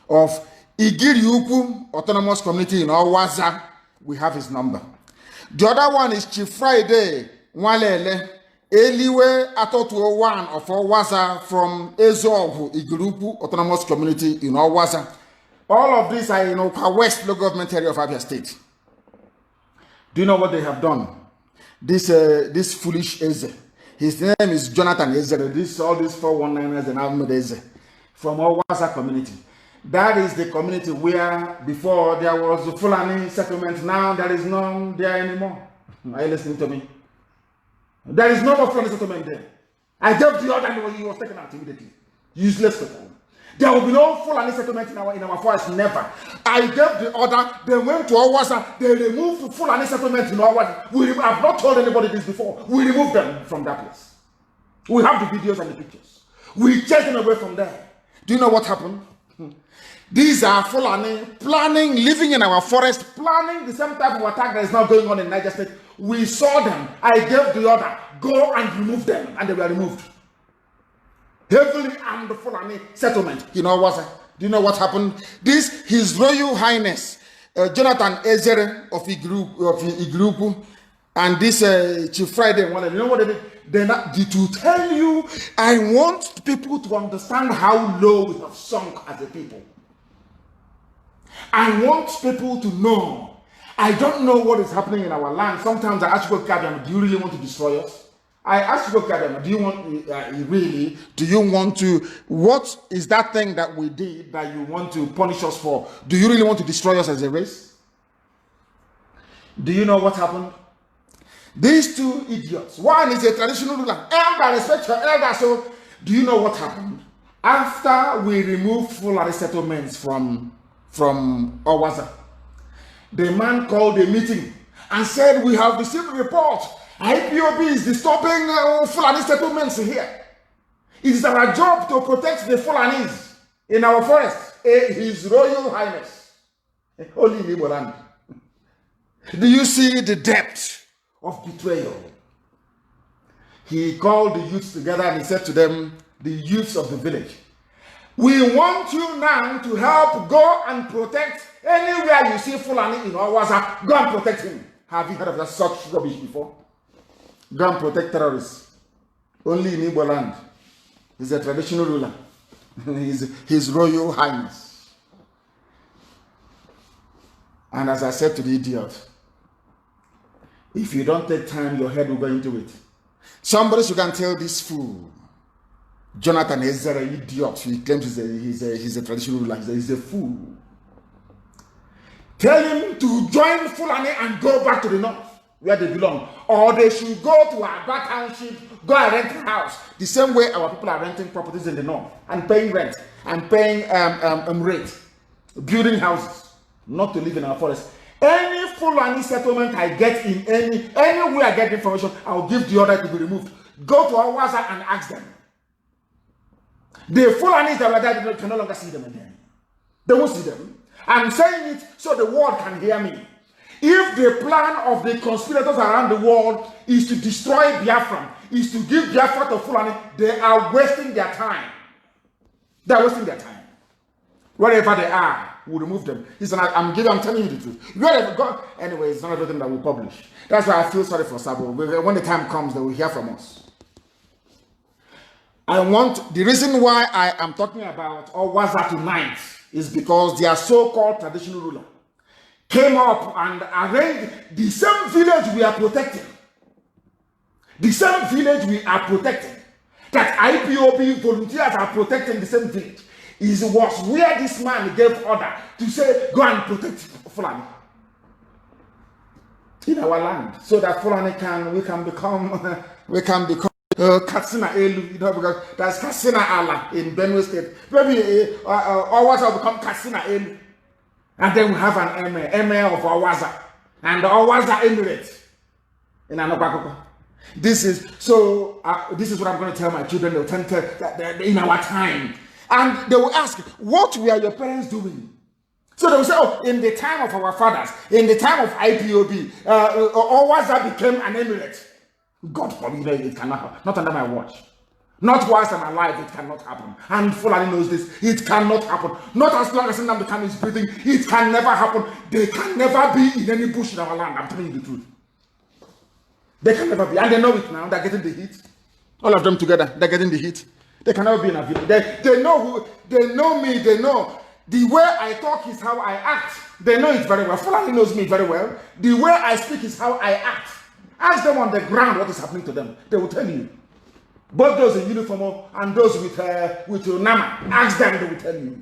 of Igiriukwu Autonomous Community in Owaza. We have his number. The other one is Chief Friday Nwalele Eliwe Atotuo 1 of Owaza from Ezogu Igiriukwu Autonomous Community in Owaza. All of these are in Okwa West local government area of Abia State. Do you know what they have done? This foolish Eze. His name is Jonathan Ezere. All these 419ers and Ahmed Eze from Owaza community. That is the community where before there was the Fulani settlement. Now there is none there anymore. Are you listening to me? There is no more Fulani settlement there. I gave the order and he was taken out immediately. Useless people. There will be no Fulani settlement in our forest, never. I gave the order, they went to Owaza, they removed the Fulani settlement in Owaza. I've not told anybody this before. We removed them from that place. We have the videos and the pictures. We chased them away from there. Do you know what happened? These are Fulani planning, living in our forest, planning the same type of attack that is now going on in Niger State. We saw them. I gave the order, go and remove them, and they were removed. Heavily armed Fulani settlement. You know what? Do you know what happened? This His Royal Highness Jonathan Ezere of Igiriukwu and this Chief Friday one. You know what they did? They did to tell you. I want people to understand how low we have sunk as a people. I want people to know. I don't know what is happening in our land. Sometimes I ask people, do you really want to destroy us? I asked you, do you want to, what is that thing that we did that you want to punish us for? Do you really want to destroy us as a race? Do you know what happened? These two idiots, one is a traditional ruler, elder, respect your elder. So, do you know what happened? After we removed Fulani settlements from Owaza, the man called a meeting and said, we have received a report. IPOB is disturbing Fulani settlements here. It is our job to protect the Fulanis in our forest. His Royal Highness. Holy Igbo land. Do you see the depth of betrayal? He called the youths together and he said to them, the youths of the village, we want you now to help go and protect anywhere you see Fulani in Owaza. Go and protect him. Have you heard of that such rubbish before? Go and protect terrorists. Only in Igbo land. He's a traditional ruler. He's His Royal Highness. And as I said to the idiot, if you don't take time, your head will go into it. Somebody should can tell this fool, Jonathan Ezere, idiot. He claims he's a traditional ruler. He's a fool. Tell him to join Fulani and go back to the north, where they belong, or they should go to Aba Township, go and rent a house, the same way our people are renting properties in the north and paying rent and paying rent, building houses, not to live in our forest. Any Fulani settlement I get in anywhere I get information, I'll give the order to be removed. Go to Owaza and ask them. The Fulanis that were there, you can no longer see them again. They won't see them. I'm saying it so the world can hear me. If the plan of the conspirators around the world is to destroy Biafra, is to give Biafra to Fulani, they are wasting their time. They are wasting their time. Wherever they are, we'll remove them. I'm telling you the truth. Wherever God, anyway, it's not everything that we publish. That's why I feel sorry for Sabo. When the time comes, they will hear from us. The reason why I am talking about Owaza tonight is because their so-called traditional ruler came up and arranged the same village we are protecting. The same village we are protecting. That IPOB volunteers are protecting the same village. Was where this man gave order to say, go and protect Fulani in our land, so that Fulani we can become Katsina Elu, you know, because there's Katsina Allah in Benue State. Maybe Owaza will become Katsina Elu. And then we have an emir of Owaza. And the Owaza Emirate in Anobakoko. This is what I'm going to tell my children. They'll tell that in our time. And they will ask, what were your parents doing? So they will say, oh, in the time of our fathers, in the time of IPOB, Owaza became an emirate. God forbid, it cannot happen. Not under my watch. Not whilst I'm alive, it cannot happen. And Fulani knows this. It cannot happen. Not as long as Nnamdi Kanu is breathing. It can never happen. They can never be in any bush in our land. I'm telling you the truth. They can never be. And they know it now. They're getting the heat. All of them together, they're getting the heat. They can never be in a village. They know me. They know the way I talk is how I act. They know it very well. Fulani knows me very well. The way I speak is how I act. Ask them on the ground what is happening to them. They will tell you. Both those in uniform and those with Nama. Ask them, they will tell you.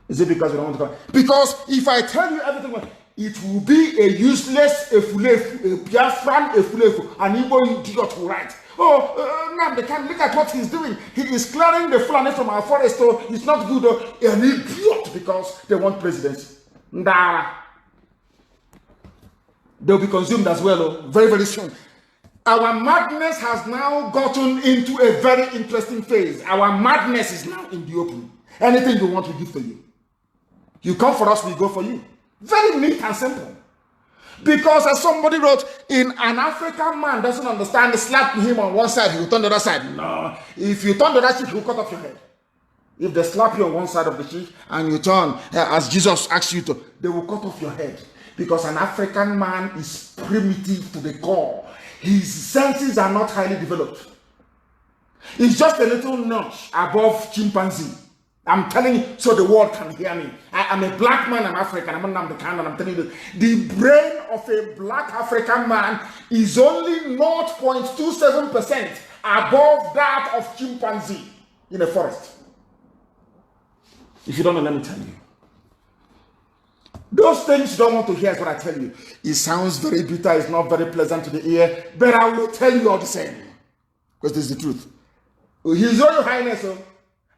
Is it because we don't want to come? Because if I tell you everything, it will be a useless, a Biafran, an Igbo idiot who write. Oh, Nnamdi Kanu, look at what he's doing. He is clearing the Fulani from our forest, so it's not good. An idiot because they want presidency. Ndara. They'll be consumed as well, very, very soon. Our madness has now gotten into a very interesting phase. Our madness is now in the open. Anything you want, we give to you. You come for us, we go for you. Very neat and simple. Because as somebody wrote, in an African man doesn't understand, slap him on one side, he will turn the other side. No. If you turn the other cheek, he will cut off your head. If they slap you on one side of the cheek and you turn, as Jesus asked you to, they will cut off your head. Because an African man is primitive to the core. His senses are not highly developed. It's just a little notch above chimpanzee. I'm telling you, so the world can hear me. I'm a black man, I'm African, I'm Nnamdi Kanu, and I'm telling you, the brain of a black African man is only 0.27% above that of chimpanzee in a forest. If you don't know, let me tell you. Those things you don't want to hear is what I tell you. It sounds very bitter, it's not very pleasant to the ear, but I will tell you all the same. Because this is the truth. His Royal Highness,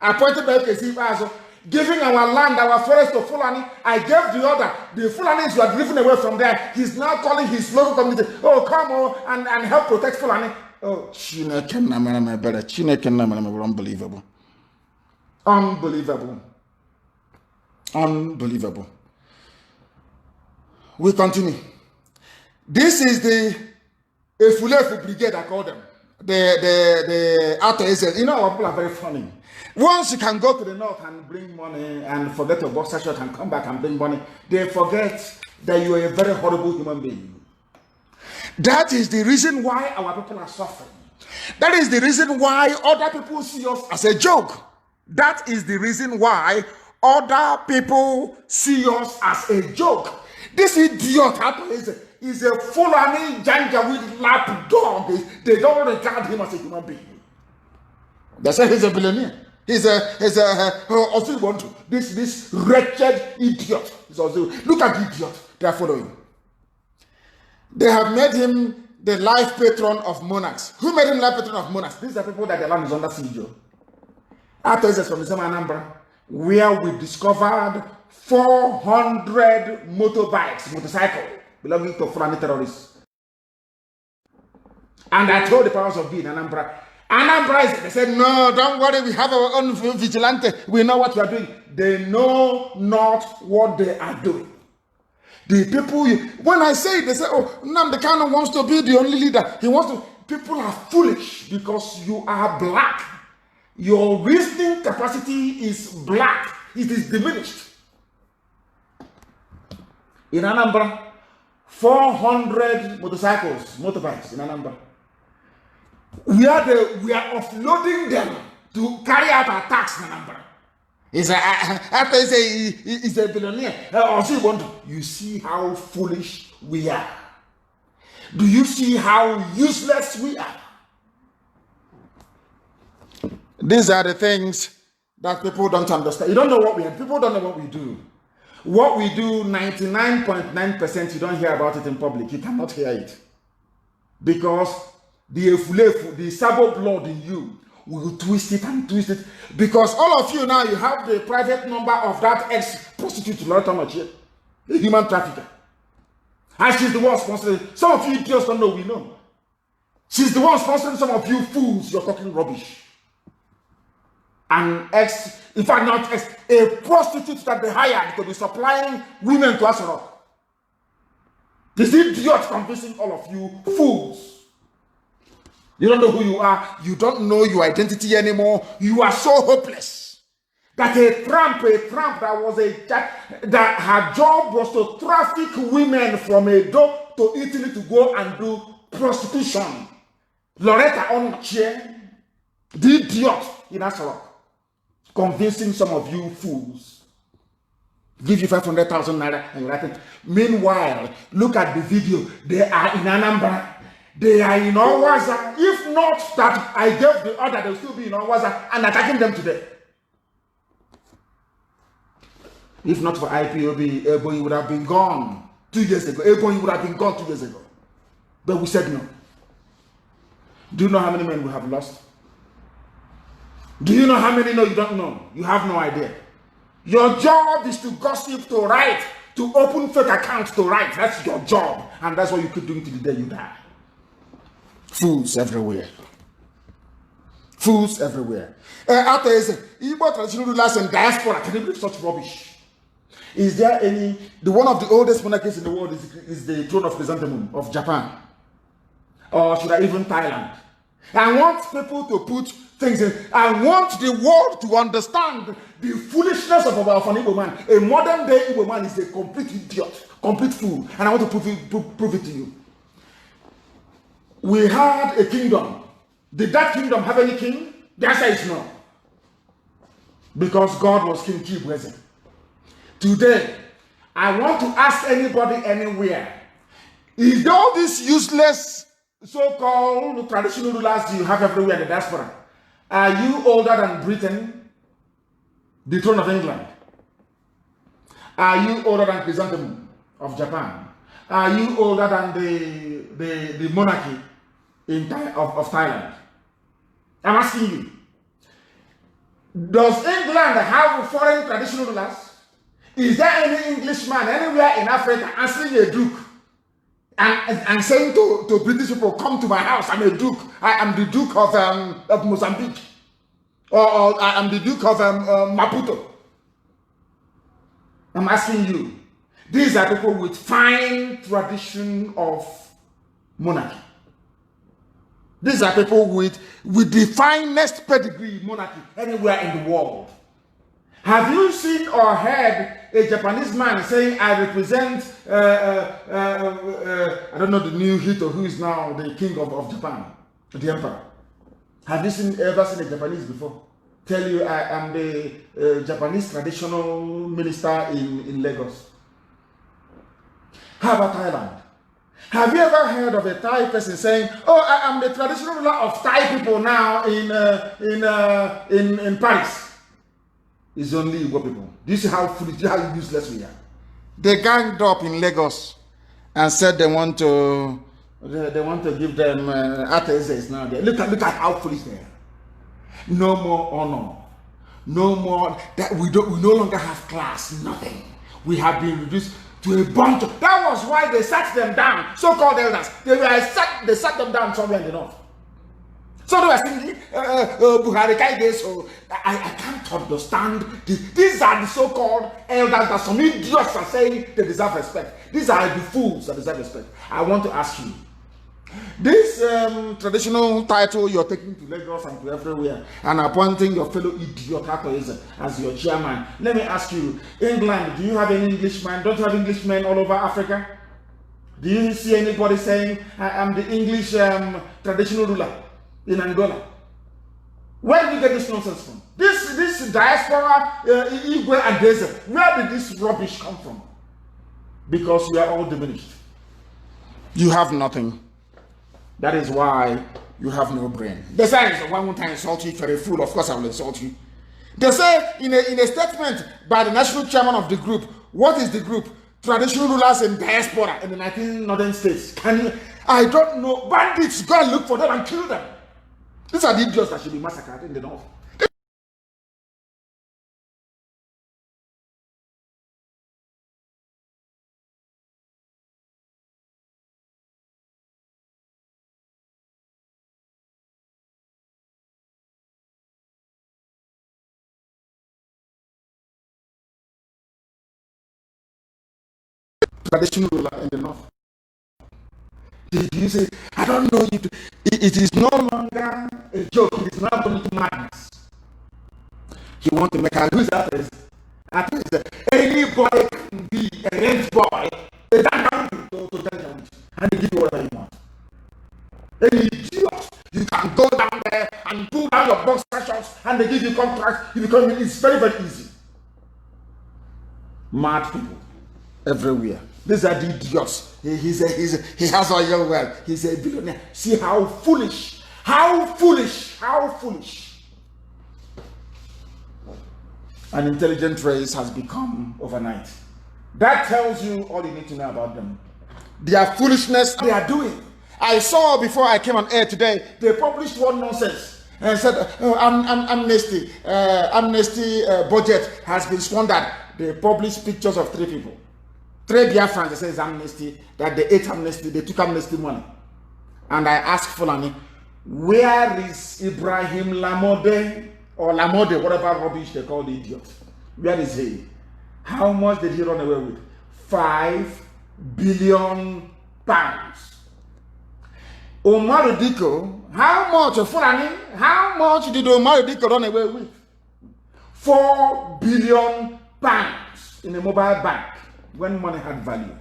appointed by KC, giving our land, our forest to Fulani. I gave the order. The Fulanis were driven away from there. He's now calling his local community, oh, come on and help protect Fulani. Oh, unbelievable. Unbelievable. Unbelievable. We continue. This is the Efulefu Brigade, I call them. The outer Israel. You know, our people are very funny. Once you can go to the north and bring money and forget your boxer short and come back and bring money, they forget that you are a very horrible human being. That is the reason why our people are suffering. That is the reason why other people see us as a joke. That is the reason why other people see us as a joke. This idiot is a Fulani Janjaweed lap dog. They don't regard him as a human being. They say he's a billionaire. He's a this wretched idiot. Look at the idiot they are following. They have made him the life patron of monarchs. Who made him life patron of monarchs? These are people that the land is under siege. After this from the same Anambra, where we discovered 400 motorcycles belonging to Fulani terrorists. And I told the powers of being Anambra. They said, no, don't worry, we have our own vigilante. We know what we are doing. They know not what they are doing. The people, when I say it, they say, oh, Nnamdi Kanu wants to be the only leader. He wants to. People are foolish because you are black. Your reasoning capacity is black. It is diminished. In Anambra, 400 motorbikes in Anambra. We are offloading them to carry out attacks in Anambra. After he's a billionaire, you see how foolish we are. Do you see how useless we are? These are the things that people don't understand. You don't know what we are. People don't know what we do. What we do, 99.9%, you don't hear about it in public. You cannot hear it. Because the efulefu, the Sabo blood in you will twist it and twist it. Because all of you now, you have the private number of that ex-prostitute, a human trafficker. And she's the one sponsoring. Some of you idiots don't know, we know. She's the one sponsoring some of you fools. You're talking rubbish. An in fact, not a prostitute that they hired to be supplying women to Asarok. This idiot convincing all of you fools. You don't know who you are. You don't know your identity anymore. You are so hopeless. That a tramp that was that her job was to traffic women from Edo to Italy to go and do prostitution. Loretta on chair, the idiot in Asarok, convincing some of you fools. Give you 500,000 naira and you're writing. Meanwhile, look at the video. They are in Anambra. They are in Owaza. If not that I gave the order, they'll still be in Owaza and attacking them today. If not for IPOB, Ebonyi would have been gone 2 years ago. Ebonyi would have been gone 2 years ago. But we said no. Do you know how many men we have lost? Do you know how many? No, you don't know. You have no idea. Your job is to gossip, to write, to open fake accounts, to write. That's your job. And that's what you keep doing till the day you die. Fools everywhere. Fools everywhere. After Igbo traditional rulers and diaspora, can you believe such rubbish? Is there any, one of the oldest monarchies in the world is the throne of Chrysanthemum of Japan? Or should I even Thailand? I want people to put things in. I want the world to understand the foolishness of an Igbo man. A modern day Igbo man is a complete idiot, complete fool. And I want to prove it to you. We had a kingdom. Did that kingdom have any king? The answer is no. Because God was King Kibweze. Today, I want to ask anybody anywhere, is all these useless so-called traditional rulers you have everywhere in the diaspora, are you older than Britain, the throne of England? Are you older than Chrysanthemum of Japan? Are you older than the monarchy of Thailand? I'm asking you. Does England have foreign traditional rulers? Is there any Englishman anywhere in Africa answering a duke and saying to British people, come to my house, I'm a duke. I am the Duke of Mozambique. Or I am the Duke of Maputo. I'm asking you. These are people with fine tradition of monarchy. These are people with the finest pedigree monarchy anywhere in the world. Have you seen or heard a Japanese man saying, I represent, I don't know the new hit or who is now the king of Japan, the emperor? Have you ever seen a Japanese before tell you, I am the Japanese traditional minister in Lagos? How about Thailand? Have you ever heard of a Thai person saying, oh, I am the traditional ruler of Thai people now in Paris? It's only Igbo people. Do you see how foolish, how useless we are? They ganged up in Lagos and said they want to give them Atezes now. Look at how foolish they are. No more honor. No more that we no longer have class. Nothing. We have been reduced to a bunch of, that was why they sat them down, so-called elders. They sat them down somewhere in the north. So they were saying, Buhari, so I can't understand. These are the so-called elders that some idiots are saying they deserve respect. These are the fools that deserve respect. I want to ask you, this traditional title you're taking to Lagos and to everywhere and appointing your fellow idiot as your chairman. Let me ask you, England, do you have any Englishmen? Don't you have Englishmen all over Africa? Do you see anybody saying, I am the English traditional ruler in Angola? Where did you get this nonsense from? This diaspora, Igwe and Desert, where did this rubbish come from? Because we are all diminished. You have nothing. That is why you have no brain. They say, one time insult you, if you're a fool, of course I will insult you. They say in a statement by the national chairman of the group, what is the group? Traditional rulers in diaspora in the 19 northern states. I don't know. Bandits, go and look for them and kill them. These are the idiots that should be massacred in the north. Traditional ruler in the north. Did you say, I don't know you? It is no longer a joke. It is now going to madness. He wants to make a who's that is. Any boy can be a rent boy. They don't down to tell them and they give you whatever you want. Any idiot, you can go down there and pull down your boxer shorts and they give you contracts. It's very, very easy. Mad people everywhere. These are the idiots. He has oil well. He's a billionaire. See how foolish. How foolish. How foolish. An intelligent race has become overnight. That tells you all you need to know about them. Their foolishness they are doing. I saw before I came on air today, they published one nonsense and said, amnesty budget has been squandered. They published pictures of 3 people. 3 Biafrans, they say it's amnesty, that they ate amnesty, they took amnesty money. And I asked Fulani, where is Ibrahim Lamode, or Lamode, whatever rubbish they call the idiot? Where is he? How much did he run away with? 5 billion pounds. Omar Diko, how much, Fulani, how much did Omar Diko run away with? 4 billion pounds in a mobile bank. When money had value.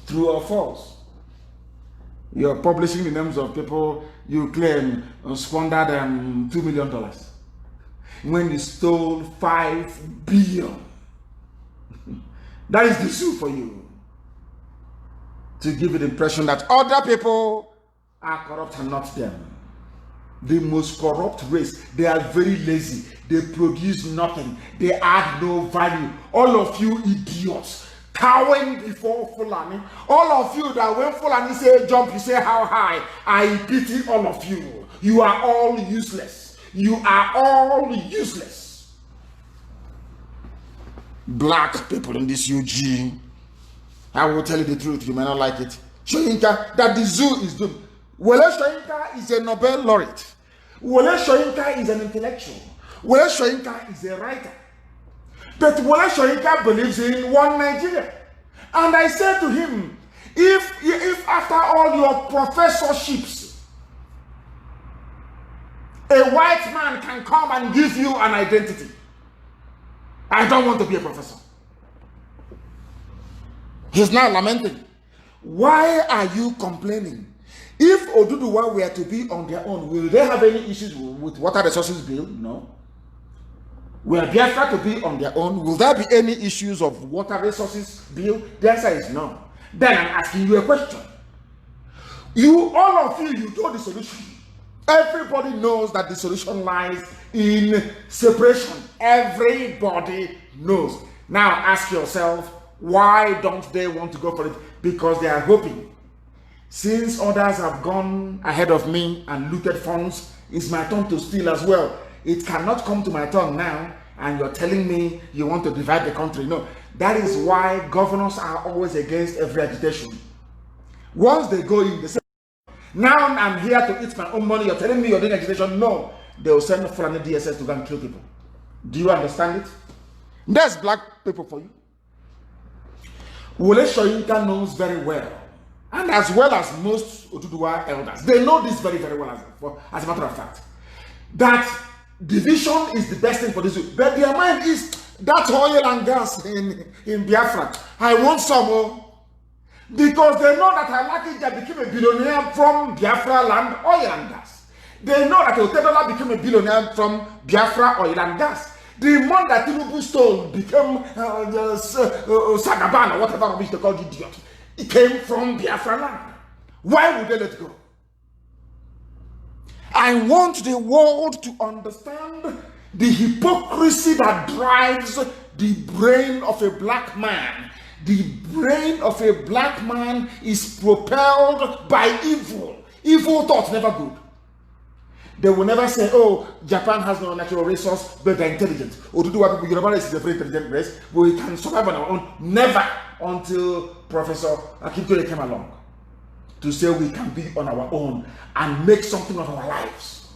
True or false? You're publishing the names of people you claim squandered $2 million when you stole 5 billion. That is the zoo for you. To give you the impression that other people are corrupt and not them. The most corrupt race. They are very lazy. They produce nothing. They add no value. All of you idiots, cowering before Fulani. All of you that when Fulani say jump, you say how high. I pity all of you. You are all useless. You are all useless. Black people in this UG. I will tell you the truth. You may not like it. Shoyinka, that the zoo is doomed. Wole Shoyinka is a Nobel laureate. Wole Shoyinka is an intellectual. Wole Shoyinka is a writer. But Wole Shoyinka believes in one Nigeria. And I said to him, if after all your professorships, a white man can come and give you an identity, I don't want to be a professor. He's now lamenting. Why are you complaining? If Oduduwa were to be on their own, will they have any issues with water resources bill? No. Were Biafra to be on their own, will there be any issues of water resources bill? The answer is no. Then I'm asking you a question. All of you know the solution. Everybody knows that the solution lies in separation. Everybody knows. Now ask yourself, why don't they want to go for it? Because they are hoping. Since others have gone ahead of me and looted funds, it's my turn to steal as well. It cannot come to my turn now, and you're telling me you want to divide the country. No, that is why governors are always against every agitation. Once they go in, they say, now I'm here to eat my own money, you're telling me you're doing agitation. No, they will send Fulani DSS to go and kill people. Do you understand it? That's black people for you. Wole Shoyinka knows very well, and as well as most Oduduwa elders, they know this very, very well as a matter of fact, that division is the best thing for this. But their mind is that oil and gas in Biafra. I want some more. Because they know that Alakija became a billionaire from Biafra land, oil and gas. They know that Otedola became a billionaire from Biafra oil and gas. The money that Tinubu stole became Sagaban or whatever which they call the idiot. It came from Biafra land. Why would they let go? I want the world to understand the hypocrisy that drives the brain of a black man, The brain of a black man is propelled by evil. Evil thoughts, never good. They will never say, oh, Japan has no natural resource, but they're intelligent. Or to do what people, Yoruba is a very intelligent race, but we can survive on our own. Never until Professor Akintoye came along to say we can be on our own and make something of our lives.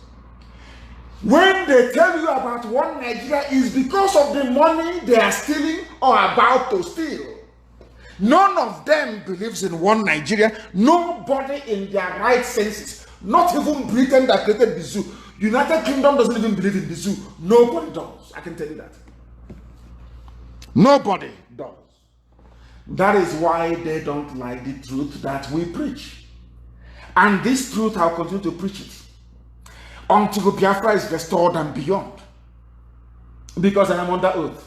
When they tell you about one Nigeria, is because of the money they are stealing or about to steal. None of them believes in one Nigeria. Nobody in their right senses. Not even Britain that created the zoo. United Kingdom doesn't even believe in the zoo. Nobody does. I can tell you that. Nobody does. That is why they don't like the truth that we preach. And this truth, I'll continue to preach it until Biafra is restored and beyond. Because I am under oath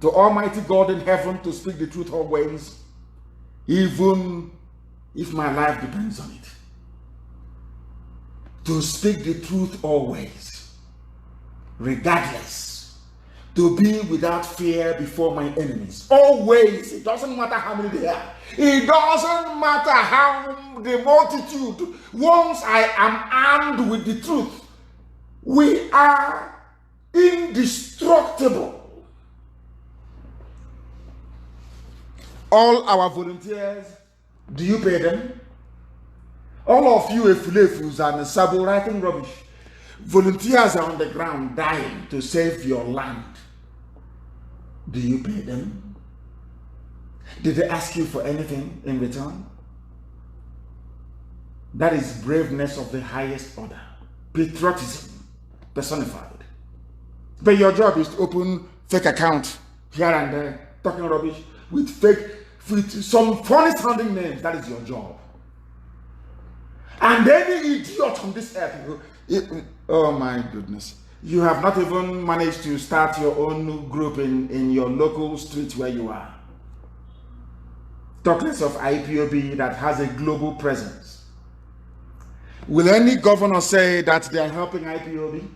to Almighty God in heaven to speak the truth always, even if my life depends on it. To speak the truth always, regardless. To be without fear before my enemies. Always. It doesn't matter how many they are. It doesn't matter how the multitude. Once I am armed with the truth, we are indestructible. All our volunteers, do you pay them? All of you Efulefus and Sabo writing rubbish. Volunteers are on the ground dying to save your land. Do you pay them? Did they ask you for anything in return? That is braveness of the highest order. Patriotism personified. But your job is to open fake account here and there, talking rubbish with some funny sounding names. That is your job. And any idiot on this earth, oh my goodness, you have not even managed to start your own group in your local street where you are. Talk less of IPOB that has a global presence. Will any governor say that they are helping IPOB?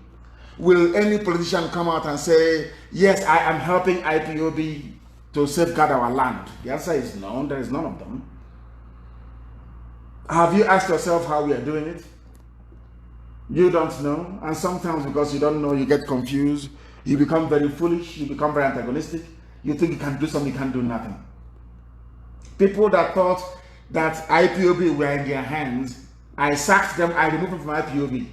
Will any politician come out and say, yes, I am helping IPOB to safeguard our land? The answer is no, there is none of them. Have you asked yourself how we are doing it? You don't know, and sometimes because you don't know, you get confused, you become very foolish, you become very antagonistic, you think you can do something, you can't do nothing. People that thought that IPOB were in their hands, I sacked them, I removed them from IPOB.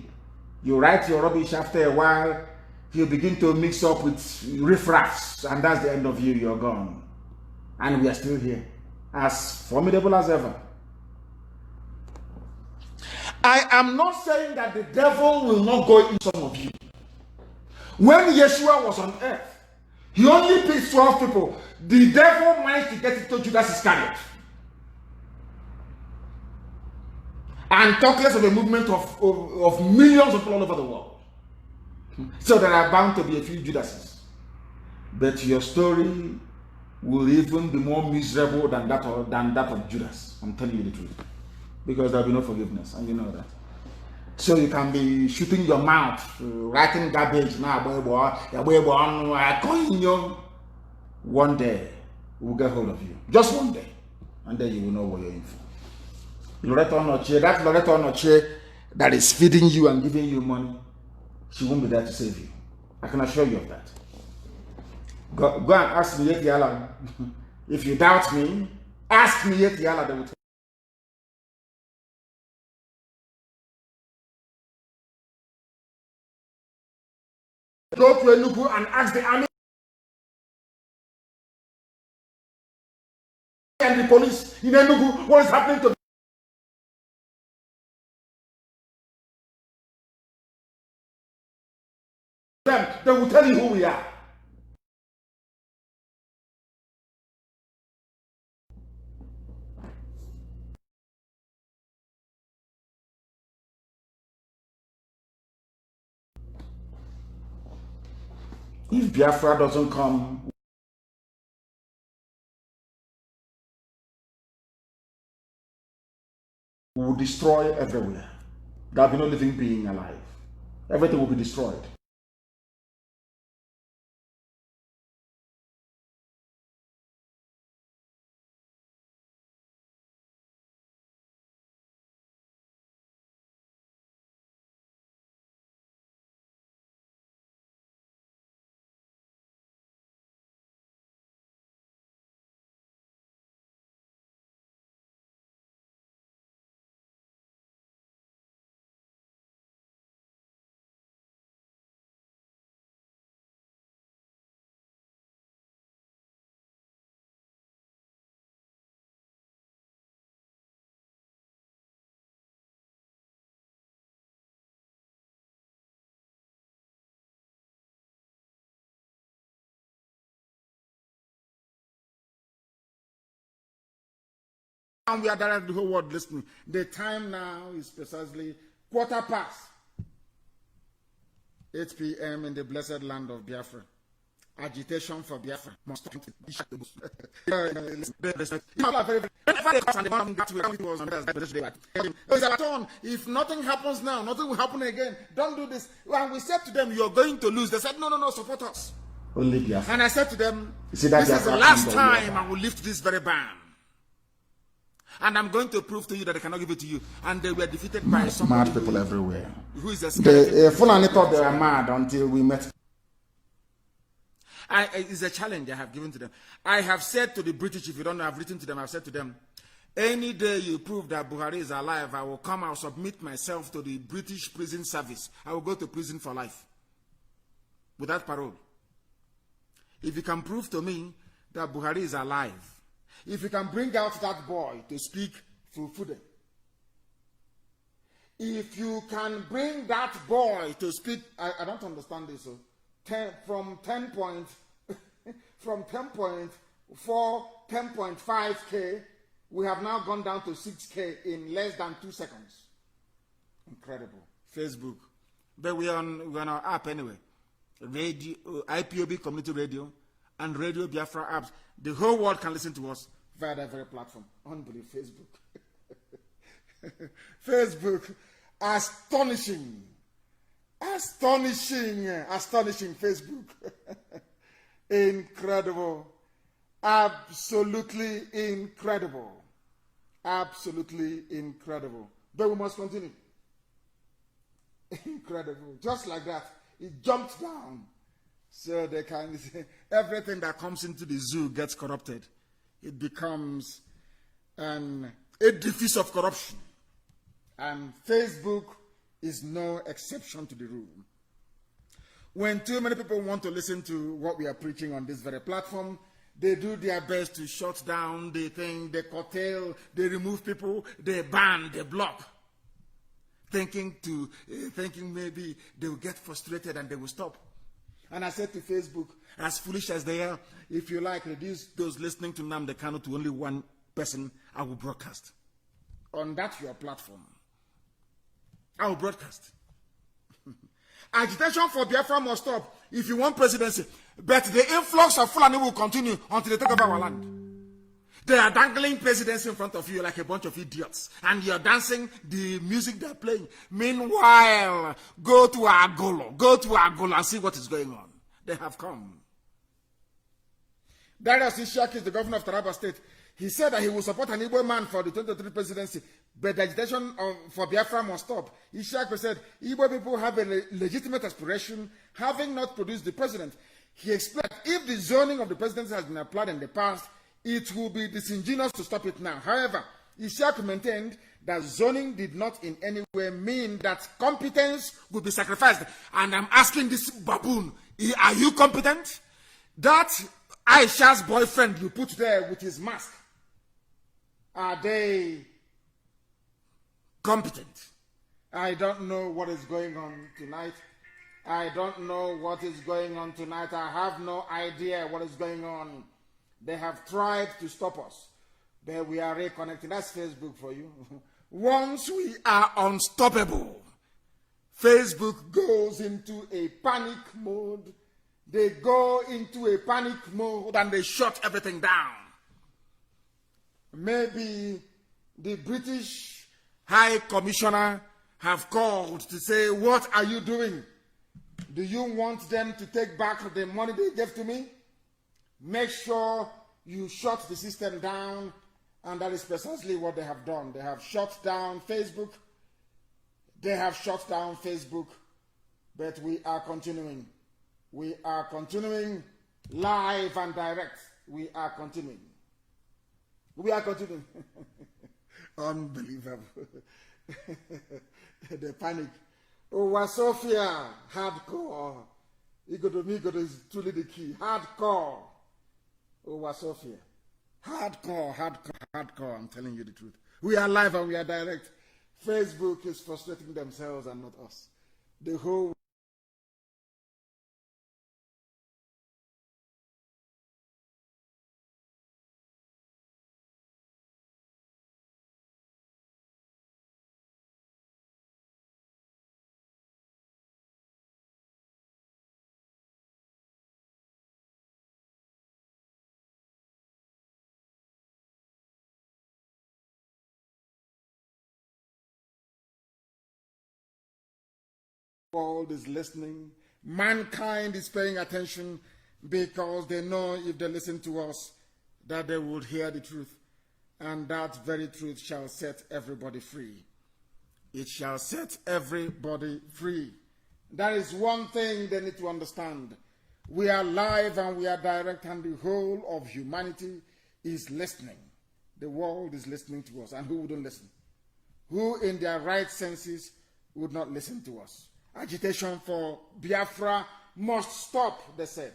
You write your rubbish, after a while, you begin to mix up with riffraffs, and that's the end of you, you're gone. And we are still here, as formidable as ever. I am not saying that the devil will not go in some of you. When Yeshua was on earth, he only picked 12 people. The devil managed to get into Judas Iscariot. And talk less of a movement of millions of people all over the world. So there are bound to be a few Judases. But your story will even be more miserable than that of Judas. I'm telling you the truth. Because there will be no forgiveness, and you know that. So you can be shooting your mouth, writing garbage now, one day we'll get hold of you. Just one day. And then you will know what you're in for. That Loretta Onoche that is feeding you and giving you money, she won't be there to save you. I can assure you of that. Go and ask me Yeti Allah. If you doubt me, ask me Yeti Allah. They will tell you. Go to Enugu and ask the army and the police in Enugu what is happening to them. They will tell you who we are. If Biafra doesn't come, we will destroy everywhere. There will be no living being alive. Everything will be destroyed. and we are direct the whole world listening. The time now is precisely 8:15 p.m. in the blessed land of Biafra. Agitation for Biafra must stop. If nothing happens now, nothing will happen again. Don't do this. When we said to them, you're going to lose, they said, no, support us. Only Biafra. And I said to them, this is the last time I will lift this very ban. And I'm going to prove to you that I cannot give it to you. And they were defeated by some mad people everywhere. Who is the Fulani thought they were mad until we met. It's a challenge I have given to them. I have said to the British, if you don't know, I've written to them, I've said to them, any day you prove that Buhari is alive, I will come, I'll submit myself to the British prison service. I will go to prison for life. Without parole. If you can prove to me that Buhari is alive, if you can bring out that boy to speak through Fude, if you can bring that boy to speak, I don't understand this. So from 10.5K, we have now gone down to 6K in less than 2 seconds. Incredible. Facebook. But we're on our app anyway. Radio, IPOB community radio, and Radio Biafra apps. The whole world can listen to us via that very platform. Unbelievable. Facebook. Facebook. Astonishing. Astonishing Facebook. Incredible. Absolutely incredible. Absolutely incredible. But we must continue. Incredible. Just like that. It jumped down. So they can say everything that comes into the zoo gets corrupted. It becomes an edifice of corruption. And Facebook is no exception to the rule. When too many people want to listen to what we are preaching on this very platform, they do their best to shut down the thing, they curtail, they remove people, they ban, they block. Thinking maybe they will get frustrated and they will stop. And I said to Facebook, as foolish as they are, if you like, reduce those listening to Nnamdi Kanu to only one person, I will broadcast. On that your platform. I will broadcast. Agitation for Biafra must stop if you want presidency. But the influx of Fulani will continue until they take over our land. They are dangling presidency in front of you like a bunch of idiots. And you're dancing the music they're playing. Meanwhile, go to Agolo and see what is going on. They have come. Darius Ishaku is the governor of Taraba State. He said that he will support an Igbo man for the 2023 presidency, but the agitation for Biafra must stop. Ishaku said, Igbo people have a legitimate aspiration, having not produced the president. He explained that if the zoning of the presidency has been applied in the past, it will be disingenuous to stop it now. However, Ishaku maintained that zoning did not in any way mean that competence would be sacrificed. And I'm asking this baboon, are you competent? That Aisha's boyfriend you put there with his mask, are they competent? I don't know what is going on tonight. I don't know what is going on tonight. I have no idea what is going on. They have tried to stop us, but we are reconnecting. That's Facebook for you. Once we are unstoppable, Facebook goes into a panic mode. They go into a panic mode and they shut everything down. Maybe the British High Commissioner have called to say, what are you doing? Do you want them to take back the money they gave to me? Make sure you shut the system down. And that is precisely what they have done. They have shut down Facebook. They have shut down Facebook. But we are continuing. We are continuing live and direct. We are continuing. We are continuing. Unbelievable. The panic. Oh, Sophia, hardcore. Igodomigodo is truly the key. Hardcore. Oh, Sophia. Hardcore. I'm telling you the truth. We are live and we are direct. Facebook is frustrating themselves and not us. The whole world is listening. Mankind is paying attention because they know if they listen to us that they would hear the truth. And that very truth shall set everybody free. It shall set everybody free. That is one thing they need to understand. We are live and we are direct, and the whole of humanity is listening. The world is listening to us. And who wouldn't listen? Who in their right senses would not listen to us? Agitation for Biafra must stop, they said.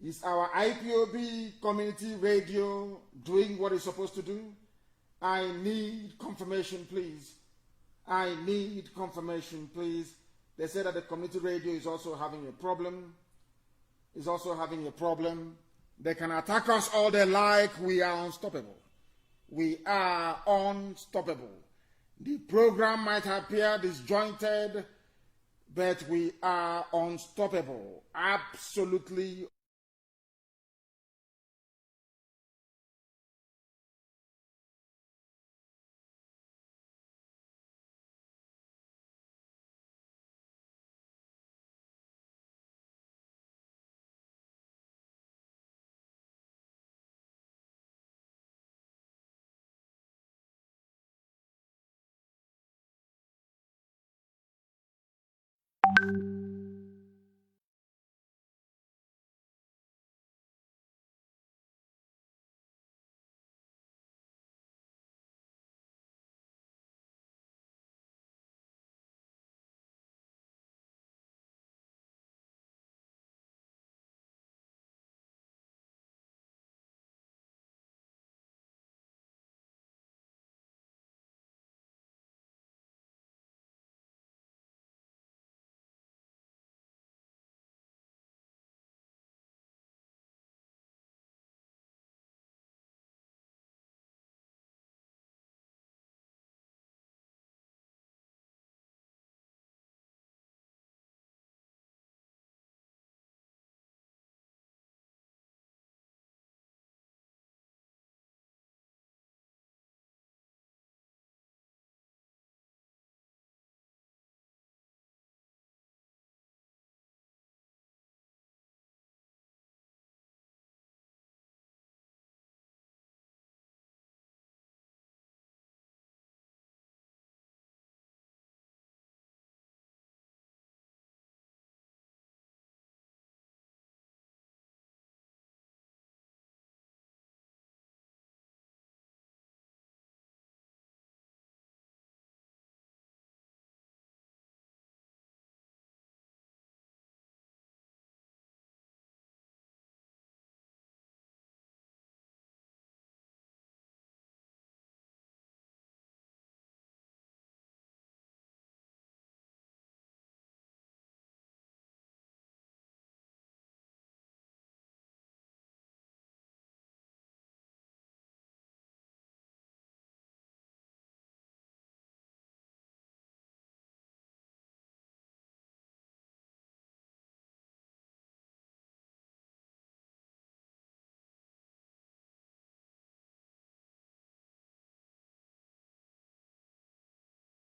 Is our IPOB community radio doing what it's supposed to do? I need confirmation, please. I need confirmation, please. They say that the community radio is also having a problem. They can attack us all they like. We are unstoppable. We are unstoppable. The program might appear disjointed, but we are unstoppable. Absolutely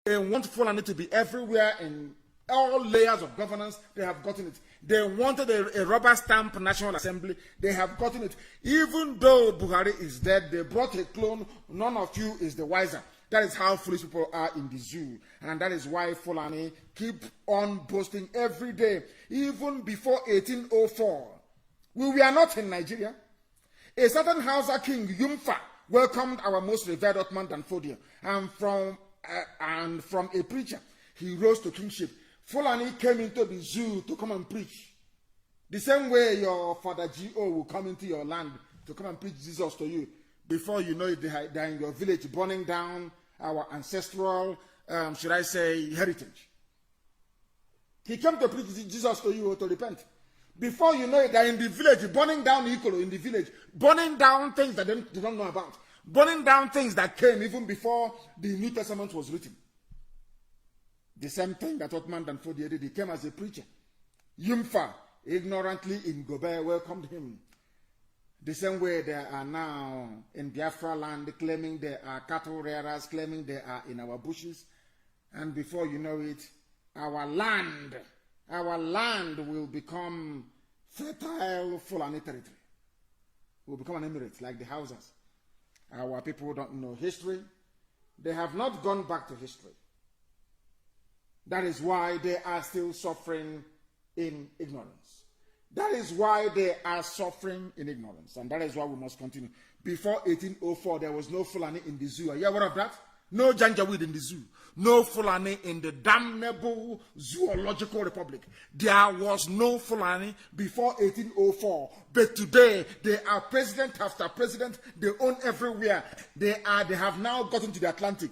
They want Fulani to be everywhere in all layers of governance. They have gotten it. They wanted a rubber stamp National Assembly. They have gotten it. Even though Buhari is dead, they brought a clone. None of you is the wiser. That is how foolish people are in the zoo. And that is why Fulani keep on boasting every day. Even before 1804, we were not in Nigeria. A certain Hausa king, Yumfa, welcomed our most revered Ottoman Danfodio. And from a preacher, he rose to kingship. Fulani came into the zoo to come and preach. The same way your father G.O. will come into your land to come and preach Jesus to you. Before you know it, they're in your village burning down our ancestral, should I say, heritage. He came to preach Jesus to you to repent. Before you know it, they're in the village burning down Ikolo in the village, burning down things that they don't know about, burning down things that came even before the New Testament was written. The same thing that Ottoman Danfodio did. He came as a preacher. Yumfa, ignorantly in Gobe, welcomed him. The same way they are now in Biafra land, claiming they are cattle rearers, claiming they are in our bushes. And before you know it, our land will become fertile Fulani territory. Will become an emirate like the Hausas. Our people don't know history. They have not gone back to history. That is why they are still suffering in ignorance. That is why they are suffering in ignorance. And that is why we must continue. Before 1804, there was no Fulani in the zoo. Are you aware of that? No Janjaweed in the zoo. No Fulani in the damnable zoological republic. There was no Fulani before 1804. But today, they are president after president. They own everywhere. They have now gotten to the Atlantic.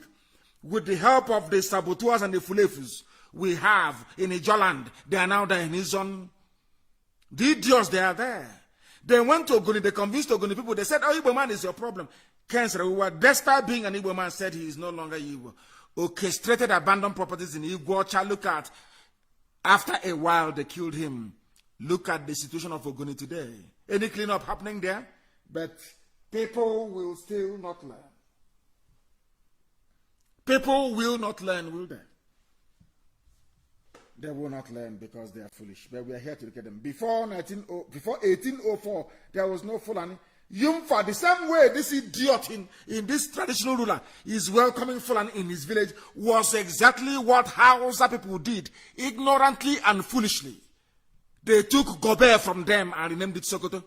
With the help of the saboteurs and the Fulefus we have in Ijoland, they are now there in Izon. The idiots, they are there. They went to Ogoni, they convinced Ogoni people, they said, oh, Igbo man is your problem. Despite being an Igbo man, said he is no longer Igbo. Orchestrated abandoned properties in Igbo. Look at, after a while, they killed him. Look at the situation of Ogoni today. Any cleanup happening there? But people will still not learn. People will not learn, will they? They will not learn because they are foolish. But we are here to look at them. Before 1804, there was no Fulani. Yumfa, the same way this idiot in this traditional ruler is welcoming Fulani in his village, was exactly what Hausa people did, ignorantly and foolishly. They took Gobe from them and renamed it Sokoto.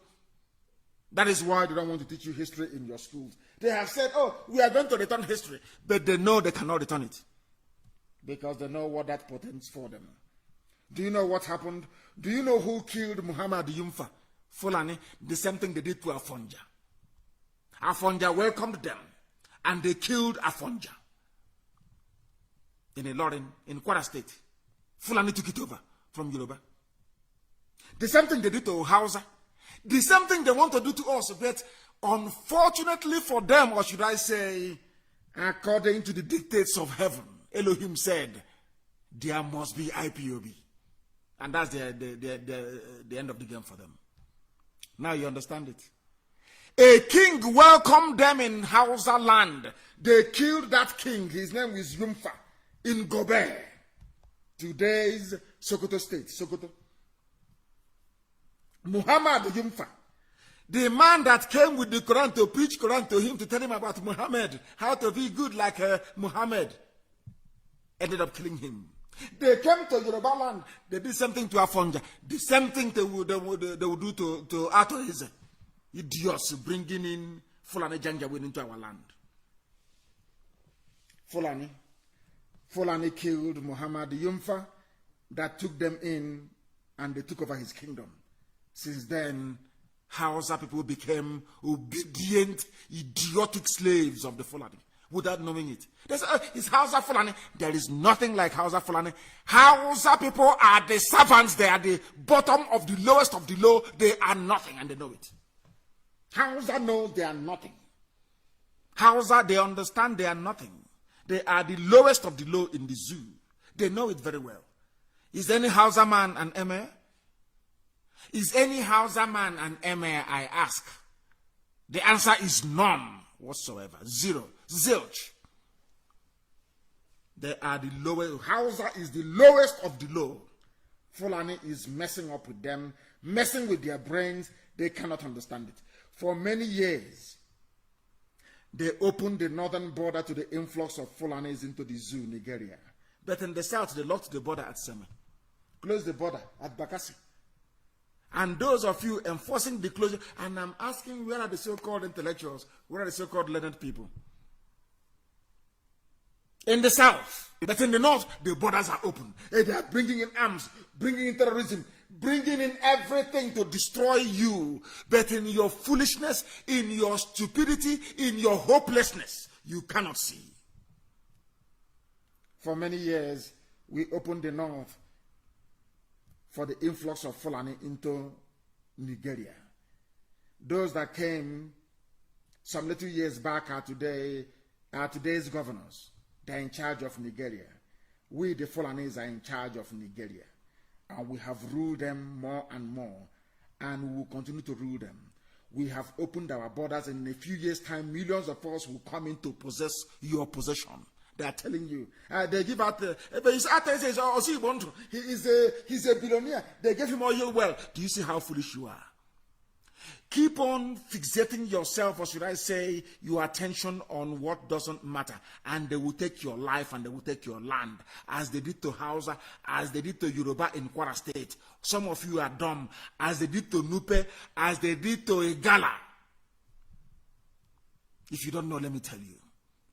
That is why they don't want to teach you history in your schools. They have said, oh, we are going to return history. But they know they cannot return it. Because they know what that portends for them. Do you know what happened? Do you know who killed Muhammad Yumfa? Fulani. The same thing they did to Afonja. Afonja welcomed them. And they killed Afonja. In Ilorin, in Kwara State. Fulani took it over from Yoruba. The same thing they did to Hausa. The same thing they want to do to us, but unfortunately for them, or should I say, according to the dictates of heaven, Elohim said, there must be IPOB. And that's the end of the game for them. Now you understand it. A king welcomed them in Hausa land. They killed that king. His name is Yumfa in Gobe. Today's Sokoto State. Sokoto. Muhammad Yumfa, the man that came with the Quran to preach Quran to him, to tell him about Muhammad, how to be good like Muhammad, ended up killing him. They came to Yoruba land, they did something to Afonja, the same thing they would do to Ato Eze. Idiots bringing in Fulani Janjaweed into our land. Fulani killed Muhammad Yumfa, that took them in, and they took over his kingdom. Since then, Hausa people became obedient, idiotic slaves of the Fulani without knowing it. They say, it's Hausa Fulani. There is nothing like Hausa Fulani. Hausa people are the servants. They are the bottom of the lowest of the low. They are nothing and they know it. Hausa knows they are nothing. Hausa, they understand they are nothing. They are the lowest of the low in the zoo. They know it very well. Is any Hausa man an emir? Is any Hausa man an emir, I ask? The answer is none whatsoever. Zero. Zilch. They are the lowest. Hausa is the lowest of the low. Fulani is messing up with them, messing with their brains. They cannot understand it. For many years, they opened the northern border to the influx of Fulanis into the zoo, Nigeria. But in the south, they locked the border at Seme. Closed the border at Bakassi. And those of you enforcing the closure, and I'm asking, where are the so-called intellectuals? Where are the so-called learned people? In the south. But in the north, the borders are open. They are bringing in arms, bringing in terrorism, bringing in everything to destroy you. But in your foolishness, in your stupidity, in your hopelessness, you cannot see. For many years, we opened the north for the influx of Fulani into Nigeria. Those that came some little years back are today's governors. They're in charge of Nigeria. We, the Fulanis, are in charge of Nigeria. And we have ruled them more and more. And we will continue to rule them. We have opened our borders, and in a few years' time, millions of us will come in to possess your possession. They are telling you. They give out, his artist says, oh, see, he's a billionaire. They gave him oil well. Do you see how foolish you are? Keep on fixating yourself, or should I say, your attention on what doesn't matter. And they will take your life and they will take your land. As they did to Hausa, as they did to Yoruba in Kwara State. Some of you are dumb. As they did to Nupe, as they did to Igala. If you don't know, let me tell you.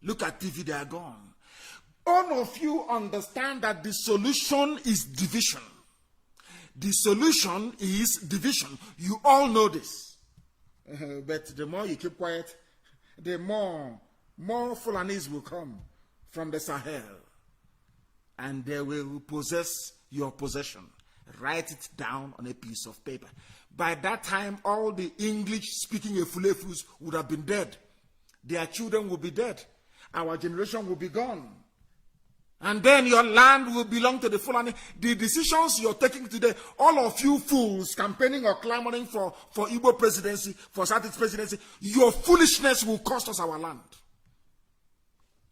Look at TV, they are gone. All of you understand that the solution is division. The solution is division. You all know this. But the more you keep quiet, the more Fulanis will come from the Sahel. And they will possess your possession. Write it down on a piece of paper. By that time, all the English-speaking Efulefus would have been dead. Their children will be dead. Our generation will be gone. And then your land will belong to the Fulani. The decisions you're taking today, all of you fools campaigning or clamoring for Igbo presidency, for Southeast presidency, your foolishness will cost us our land.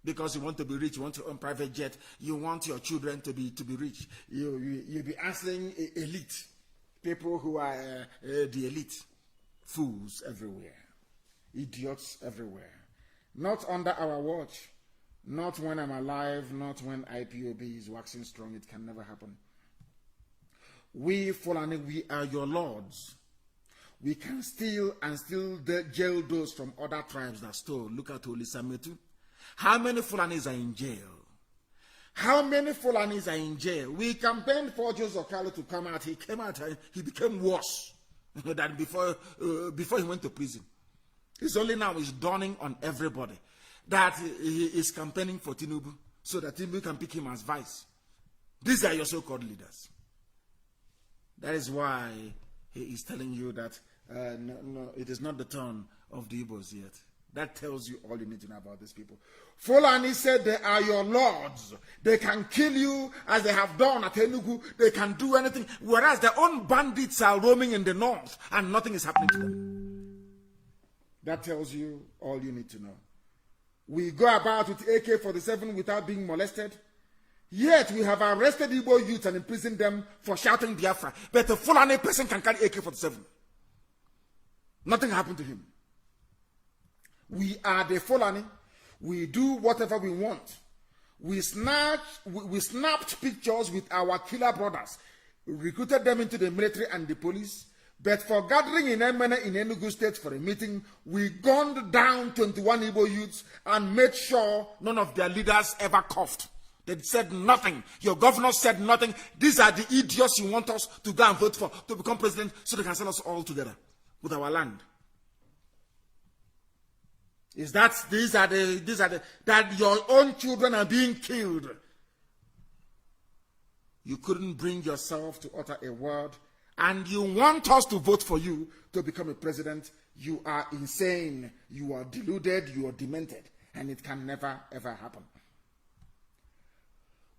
Because you want to be rich, you want to own private jet, you want your children to be rich. You'll be answering elite, people who are the elite. Fools everywhere. Idiots everywhere. Not under our watch. Not when I'm alive, not when IPOB is waxing strong. It can never happen. We, Fulani, we are your lords. We can steal and still jail those from other tribes that stole. Look at Olisametu. How many Fulanis are in jail? How many Fulanis are in jail? We campaigned for Joseph Kalu to come out. He came out and he became worse than before he went to prison. It's only now it's dawning on everybody that he is campaigning for Tinubu so that Tinubu can pick him as vice. These are your so-called leaders. That is why he is telling you that no, it is not the turn of the Igbos yet. That tells you all you need to know about these people. Fulani said they are your lords. They can kill you as they have done at Enugu. They can do anything. Whereas their own bandits are roaming in the north and nothing is happening to them. That tells you all you need to know. We go about with AK-47 without being molested. Yet we have arrested Igbo youths and imprisoned them for shouting Biafra. But a Fulani person can carry AK-47. Nothing happened to him. We are the Fulani. We do whatever we want. We snapped pictures with our killer brothers, recruited them into the military and the police. But for gathering in Emene in Enugu State for a meeting, we gunned down 21 Igbo youths and made sure none of their leaders ever coughed. They said nothing. Your governor said nothing. These are the idiots you want us to go and vote for to become president so they can sell us all together with our land. Is that that your own children are being killed? You couldn't bring yourself to utter a word. And you want us to vote for you to become a president. You are insane. You are deluded. You are demented. And it can never, ever happen.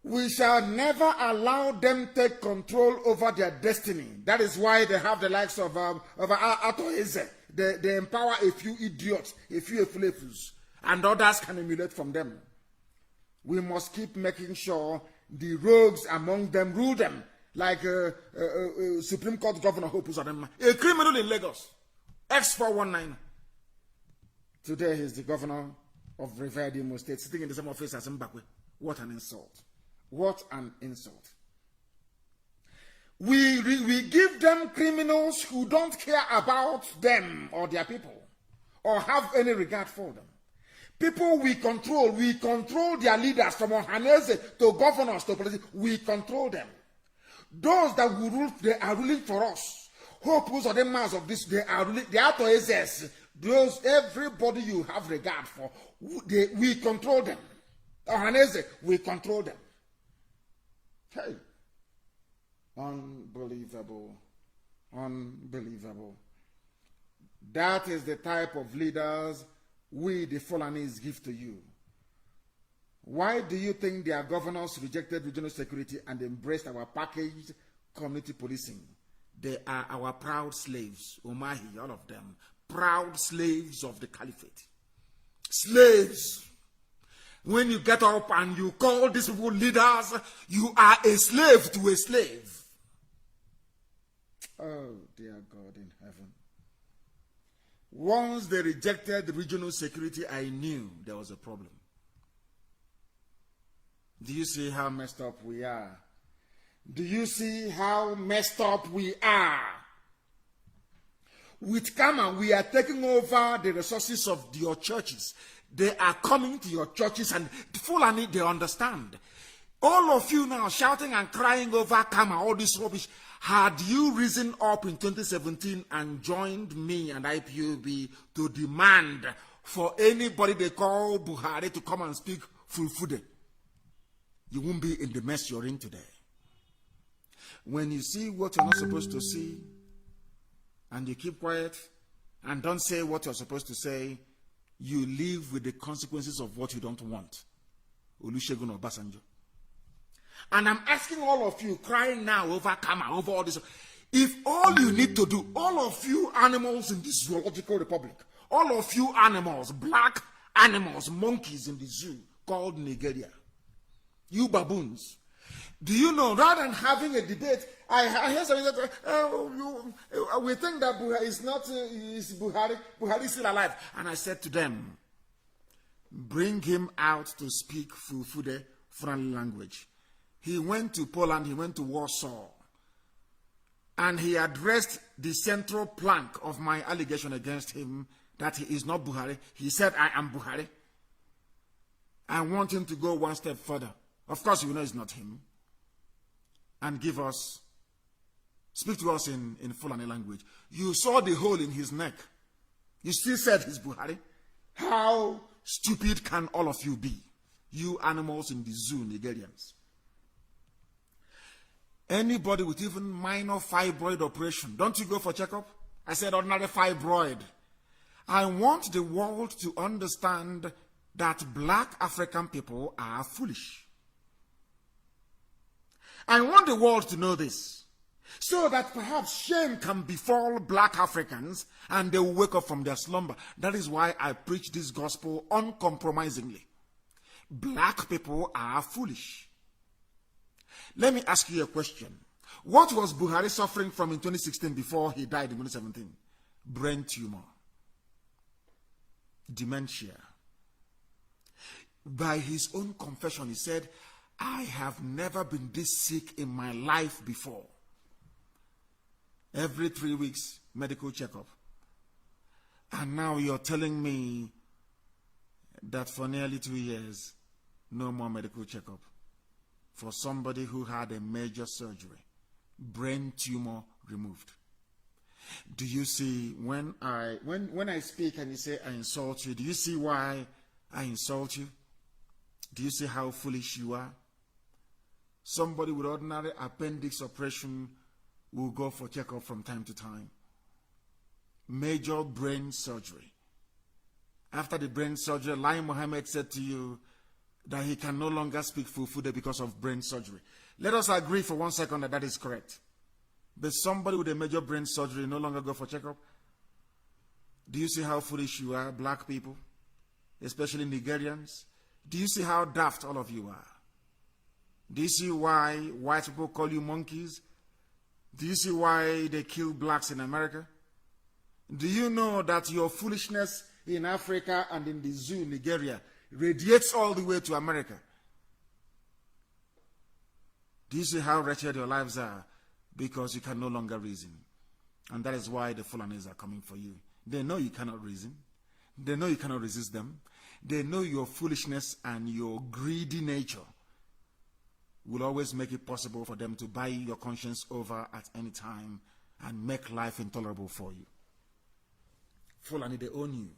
We shall never allow them take control over their destiny. That is why they have the likes of Ato Eze. They empower a few idiots, a few efulefus, and others can emulate from them. We must keep making sure the rogues among them rule them, like Supreme Court Governor Hope Uzodinma, a criminal in Lagos, X419. Today he's the governor of Revered Imo State, sitting in the same office as Mbakwe. What an insult. What an insult. We give them criminals who don't care about them or their people or have any regard for them. People we control their leaders from Ohanese to governors to politics. We control them. Those that will rule, they are ruling for us. Hope are the mass of this, they are ruling, they are to SS. Those, everybody you have regard for, we control them. Ohanese, we control them. Hey. Unbelievable. Unbelievable. That is the type of leaders we, the Fulanis, give to you. Why do you think their governors rejected regional security and embraced our packaged community policing? They are our proud slaves, Umahi, all of them. Proud slaves of the caliphate. Slaves. When you get up and you call these people leaders, you are a slave to a slave. Oh, dear God in heaven. Once they rejected regional security, I knew there was a problem. Do you see how messed up we are? Do you see how messed up we are? With Kama, we are taking over the resources of your churches. They are coming to your churches, and Fulani, they understand. All of you now shouting and crying over Kama, all this rubbish. Had you risen up in 2017 and joined me and IPOB to demand for anybody they call Buhari to come and speak Fulfude, you won't be in the mess you're in today. When you see what you're not supposed to see, and you keep quiet and don't say what you're supposed to say, you live with the consequences of what you don't want. Olusegun Obasanjo. And I'm asking all of you crying now over Kama, over all this. If all you need to do, all of you animals in this zoological republic, all of you animals, black animals, monkeys in the zoo called Nigeria, you baboons, do you know, rather than having a debate, I hear something that we think that Buhari is not, Buhari is still alive. And I said to them, bring him out to speak Fulfude friendly language. He went to Poland, he went to Warsaw, and he addressed the central plank of my allegation against him that he is not Buhari. He said, I am Buhari. I want him to go one step further. Of course, you know it's not him. And speak to us in Fulani language. You saw the hole in his neck. You still said he's Buhari. How stupid can all of you be? You animals in the zoo, Nigerians. Anybody with even minor fibroid operation, don't you go for checkup? I said ordinary fibroid. I want the world to understand that black African people are foolish. I want the world to know this, so that perhaps shame can befall black Africans and they will wake up from their slumber. That is why I preach this gospel uncompromisingly. Black people are foolish. Let me ask you a question. What was Buhari suffering from in 2016 before he died in 2017? Brain tumor. Dementia. By his own confession, he said, I have never been this sick in my life before. Every 3 weeks, medical checkup. And now you're telling me that for nearly 2 years, no more medical checkup. For somebody who had a major surgery, brain tumor removed. Do you see when I speak and you say I insult you, do you see why I insult you? Do you see how foolish you are? Somebody with ordinary appendix operation will go for checkup from time to time. Major brain surgery. After the brain surgery, Lai Mohammed said to you that he can no longer speak Fulfude because of brain surgery. Let us agree for 1 second that that is correct. But somebody with a major brain surgery no longer go for checkup. Do you see how foolish you are, black people, especially Nigerians? Do you see how daft all of you are? Do you see why white people call you monkeys? Do you see why they kill blacks in America? Do you know that your foolishness in Africa and in the zoo, Nigeria, radiates all the way to America? Do you see how wretched your lives are? Because you can no longer reason. And that is why the Fulanis are coming for you. They know you cannot reason. They know you cannot resist them. They know your foolishness and your greedy nature will always make it possible for them to buy your conscience over at any time and make life intolerable for you. Fulani, they own you.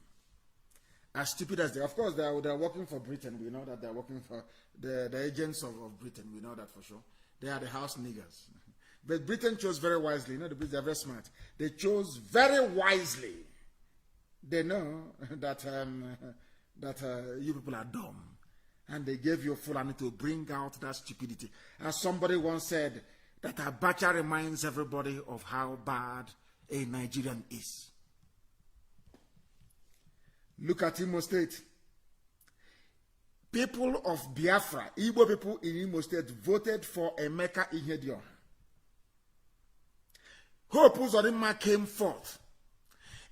As stupid as they are. Of course, they are working for Britain. We know that they are working for the agents of Britain. We know that for sure. They are the house niggers. But Britain chose very wisely. You know, the Brits are very smart. They chose very wisely. They know that you people are dumb. And they gave you Fulani to bring out that stupidity. As somebody once said, that Abacha reminds everybody of how bad a Nigerian is. Look at Imo State. People of Biafra, Igbo people in Imo State, voted for Emeka Ihedioha. Hope Uzodinma came forth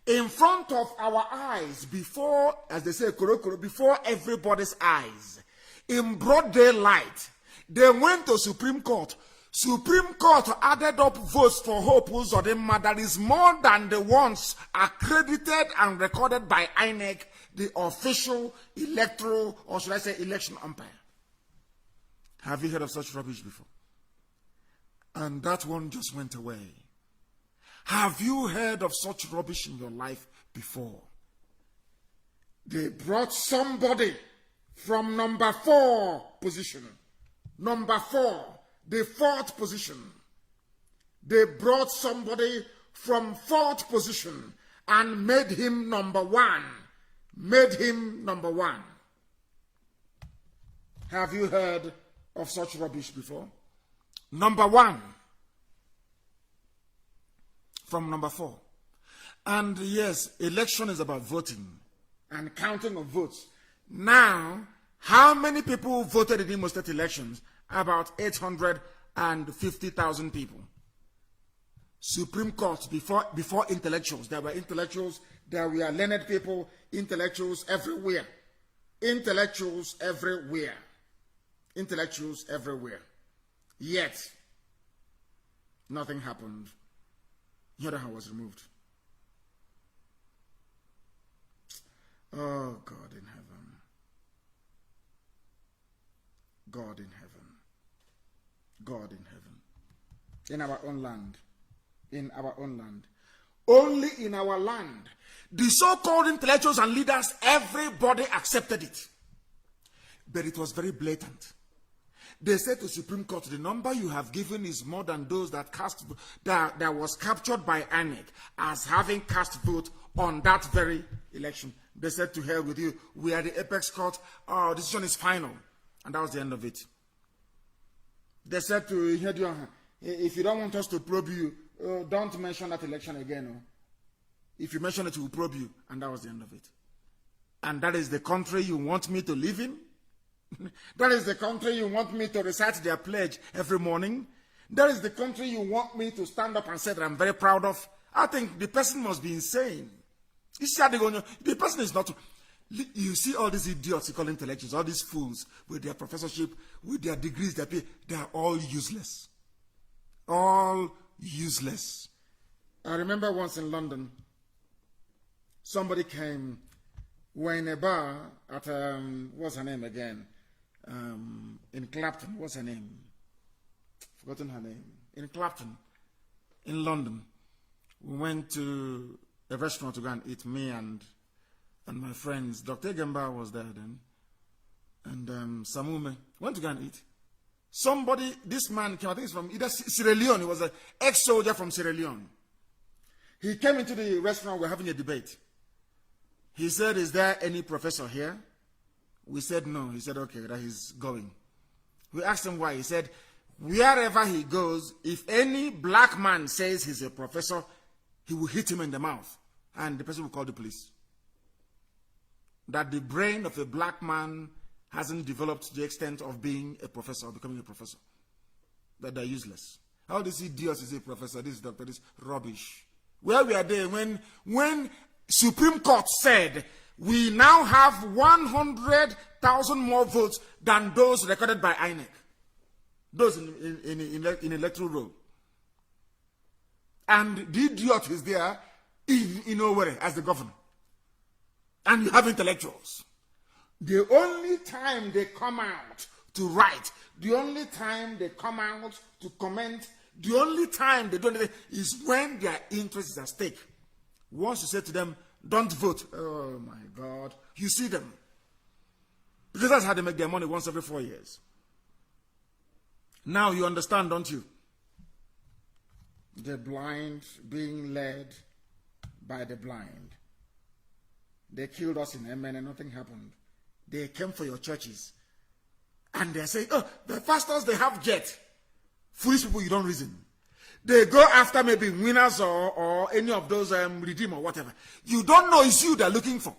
in front of our eyes, before, as they say, before everybody's eyes, in broad daylight. They went to Supreme Court. Supreme Court added up votes for Hope Uzodinma that is more than the ones accredited and recorded by INEC, the official electoral, or should I say election umpire. Have you heard of such rubbish before? And that one just went away. Have you heard of such rubbish in your life before? They brought somebody from number 4 position. Number 4, the 4th position. They brought somebody from 4th position and made him number 1. Made him number 1. Have you heard of such rubbish before? Number 1. From number 4. And yes, election is about voting and counting of votes. Now, how many people voted in Imo State elections? About 850,000 people. Supreme Court, before intellectuals, there were intellectuals, there were learned people, intellectuals everywhere. Intellectuals everywhere. Intellectuals everywhere. Yet, nothing happened. Yodaha was removed. Oh, God in heaven. God in heaven. God in heaven. In our own land. In our own land. Only in our land. The so-called intellectuals and leaders, everybody accepted it. But it was very blatant. They said to Supreme Court, the number you have given is more than those that that was captured by INEC as having cast vote on that very election. They said, to hell with you. We are the apex court. Our decision is final. And that was the end of it. They said to Ihedioha, if you don't want us to probe you, don't mention that election again. Oh. If you mention it, we will probe you. And that was the end of it. And that is the country you want me to live in? That is the country you want me to recite their pledge every morning? That is the country you want me to stand up and say that I'm very proud of? I think the person must be insane. The person is not. You see all these idiots you call intellectuals, all these fools with their professorship, with their degrees they pay, they are all useless. All useless. I remember once in London, somebody came, we're in a bar at, what's her name again? In Clapton, what's her name? Forgotten her name. In Clapton, in London. We went to a restaurant to go and eat, me and my friends. Dr. Gemba was there then. And Samume went to go and eat. Somebody, this man came, I think he's from either Sierra Leone. He was an ex-soldier from Sierra Leone. He came into the restaurant, we're having a debate. He said, is there any professor here? We said no. He said, okay, that he's going. We asked him why. He said, wherever he goes, if any black man says he's a professor, he will hit him in the mouth. And the person will call the police. That the brain of a black man hasn't developed to the extent of being a professor or becoming a professor. That they're useless. How does he do us as a professor? This doctor, this rubbish. Where we are there when Supreme Court said we now have 100,000 more votes than those recorded by INEC. Those in electoral roll. And the idiot is there in Owerri as the governor. And you have intellectuals. The only time they come out to write, the only time they come out to comment, the only time they do anything is when their interest is at stake. Once you say to them, don't vote, oh my God, you see them. Because that's how they make their money once every 4 years. Now you understand, don't you? The blind being led by the blind. They killed us in Yemen and nothing happened. They came for your churches. And they say, oh, the pastors, they have jet. Foolish people, you don't reason. They go after maybe winners or any of those redeem or whatever. You don't know it's you they're looking for.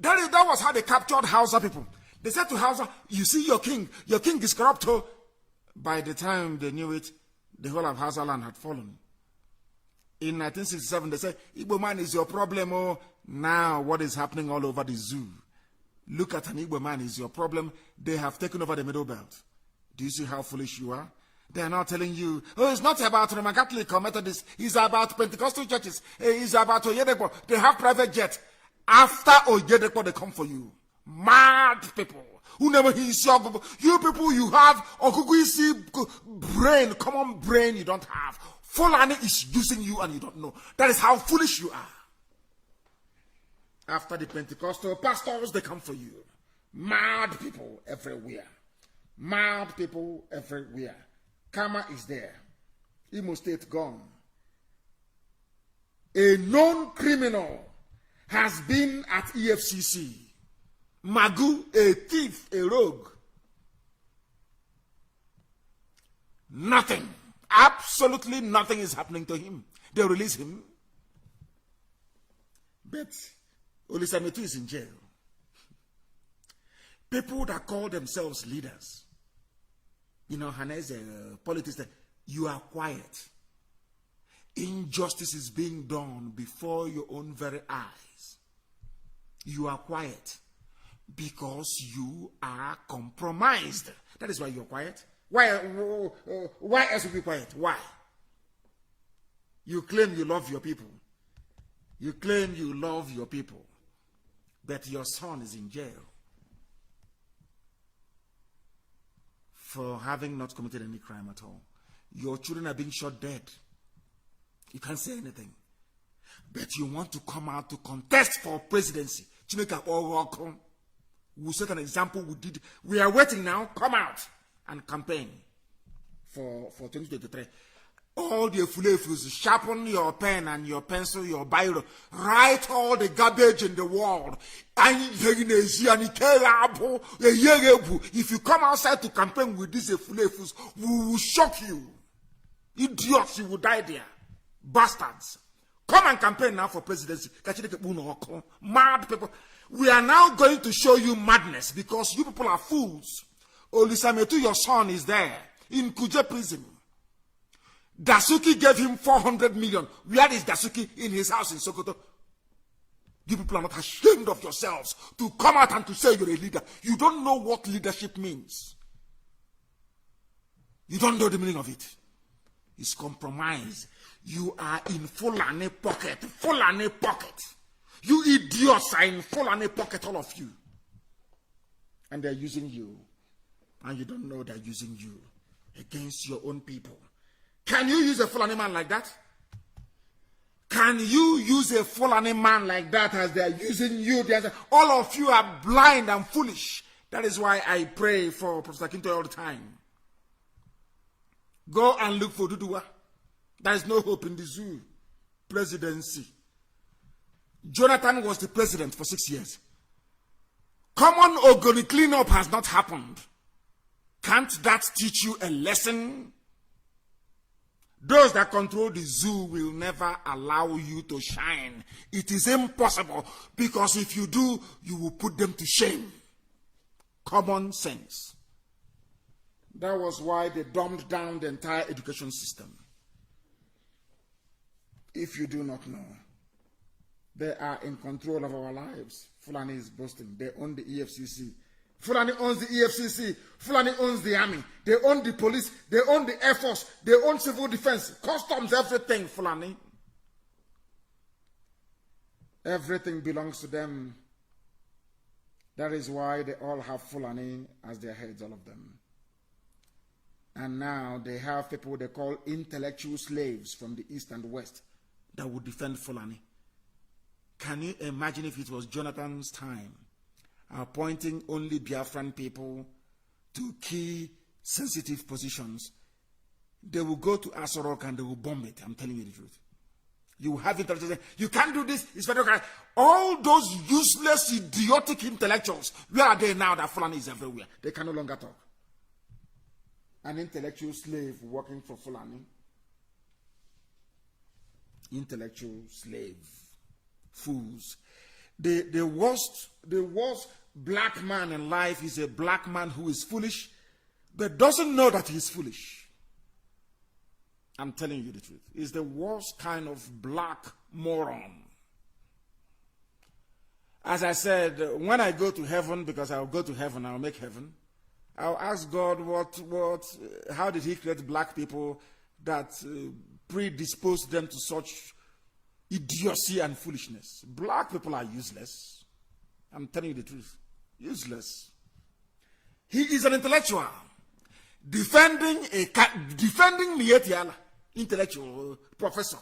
That was how they captured Hausa people. They said to Hausa, you see your king is corrupt. Oh. By the time they knew it, the whole of Hausa land had fallen. In 1967, they said, Igbo man is your problem. Oh, now what is happening all over the zoo? Look at an Igbo man is your problem. They have taken over the Middle Belt. Do you see how foolish you are? They are now telling you, oh, it's not about Roman Catholic or Methodist. It's about Pentecostal churches. It's about Oyedepo. They have private jet. After Oyedepo, they come for you. Mad people. Who never hears you people, you have brain, common brain you don't have. Fulani is using you and you don't know. That is how foolish you are. After the Pentecostal pastors, they come for you. Mad people everywhere. Mad people everywhere. Karma is there. Imo State gone. A known criminal has been at EFCC. Magu, a thief, a rogue. Nothing. Absolutely nothing is happening to him. They release him. But Olisametu is in jail. People that call themselves leaders. You know, Hanez, politician, you are quiet. Injustice is being done before your own very eyes. You are quiet because you are compromised. That is why you're quiet. Why else would you be quiet? Why? You claim you love your people. You claim you love your people. But your son is in jail for having not committed any crime at all. Your children are being shot dead. You can't say anything. But you want to come out to contest for presidency. We'll set an example. We are waiting now. Come out and campaign for 2023. All the fulefus, sharpen your pen and your pencil, your biro. Write all the garbage in the world. If you come outside to campaign with these fulefus, we will shock you. Idiots, you will die there. Bastards. Come and campaign now for presidency. Mad people. We are now going to show you madness because you people are fools. Olisametu, your son, is there in Kuje prison. Dasuki gave him 400 million. Where is Dasuki? In his house in Sokoto. You people are not ashamed of yourselves to come out and to say you're a leader. You don't know what leadership means. You don't know the meaning of it. It's compromise. You are in Fulani pocket. Fulani pocket. You idiots are in Fulani pocket, all of you. And they're using you. And you don't know they're using you against your own people. Can you use a Fulani man like that? Can you use a Fulani man like that as they're using you? All of you are blind and foolish. That is why I pray for Professor Kinto all the time. Go and look for Duduwa. There is no hope in the zoo presidency. Jonathan was the president for 6 years. Common Ogoni cleanup has not happened. Can't that teach you a lesson? Those that control the zoo will never allow you to shine. It is impossible because if you do, you will put them to shame. Common sense. That was why they dumbed down the entire education system. If you do not know, they are in control of our lives. Fulani is boasting. They own the EFCC. Fulani owns the EFCC. Fulani owns the army. They own the police. They own the Air Force. They own civil defense, customs, everything, Fulani. Everything belongs to them. That is why they all have Fulani as their heads, all of them. And now they have people they call intellectual slaves from the east and west that would defend Fulani. Can you imagine if it was Jonathan's time, appointing only Biafran people to key sensitive positions? They will go to Asorok and they will bomb it. I'm telling you the truth. You have intellectuals. You can't do this. It's federal crime. All those useless, idiotic intellectuals, where are they now that Fulani is everywhere? They can no longer talk. An intellectual slave working for Fulani. Intellectual slave. Fools. The worst black man in life is a black man who is foolish, but doesn't know that he's foolish. I'm telling you the truth. It's the worst kind of black moron. As I said, when I go to heaven, because I'll go to heaven, I'll make heaven, I'll ask God how did he create black people that predisposed them to such idiocy and foolishness? Black people are useless. I'm telling you the truth. Useless. He is an intellectual. Defending Mietiala, intellectual professor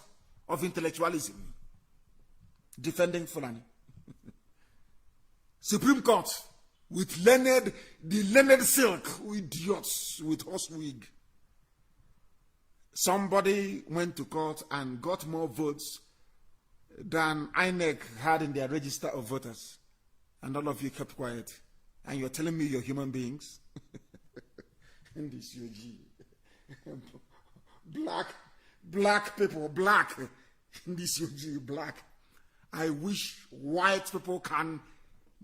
of intellectualism. Defending Fulani. Supreme Court with the learned silk, idiots with horse wig. Somebody went to court and got more votes than INEC had in their register of voters. And all of you kept quiet. And you're telling me you're human beings? In this UG. Black people, black. In this UG, black. I wish white people can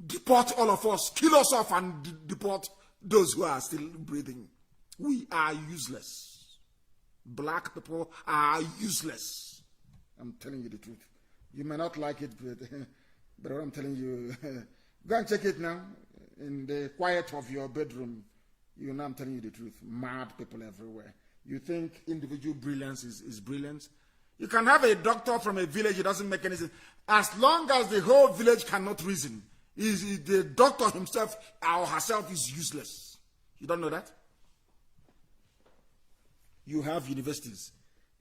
deport all of us, kill us off and deport those who are still breathing. We are useless. Black people are useless. I'm telling you the truth. You may not like it, but what I'm telling you, go and check it now in the quiet of your bedroom. You know I'm telling you the truth. Mad people everywhere. You think individual brilliance is brilliance? You can have a doctor from a village, it doesn't make any sense. As long as the whole village cannot reason, the doctor himself or herself is useless. You don't know that? You have universities,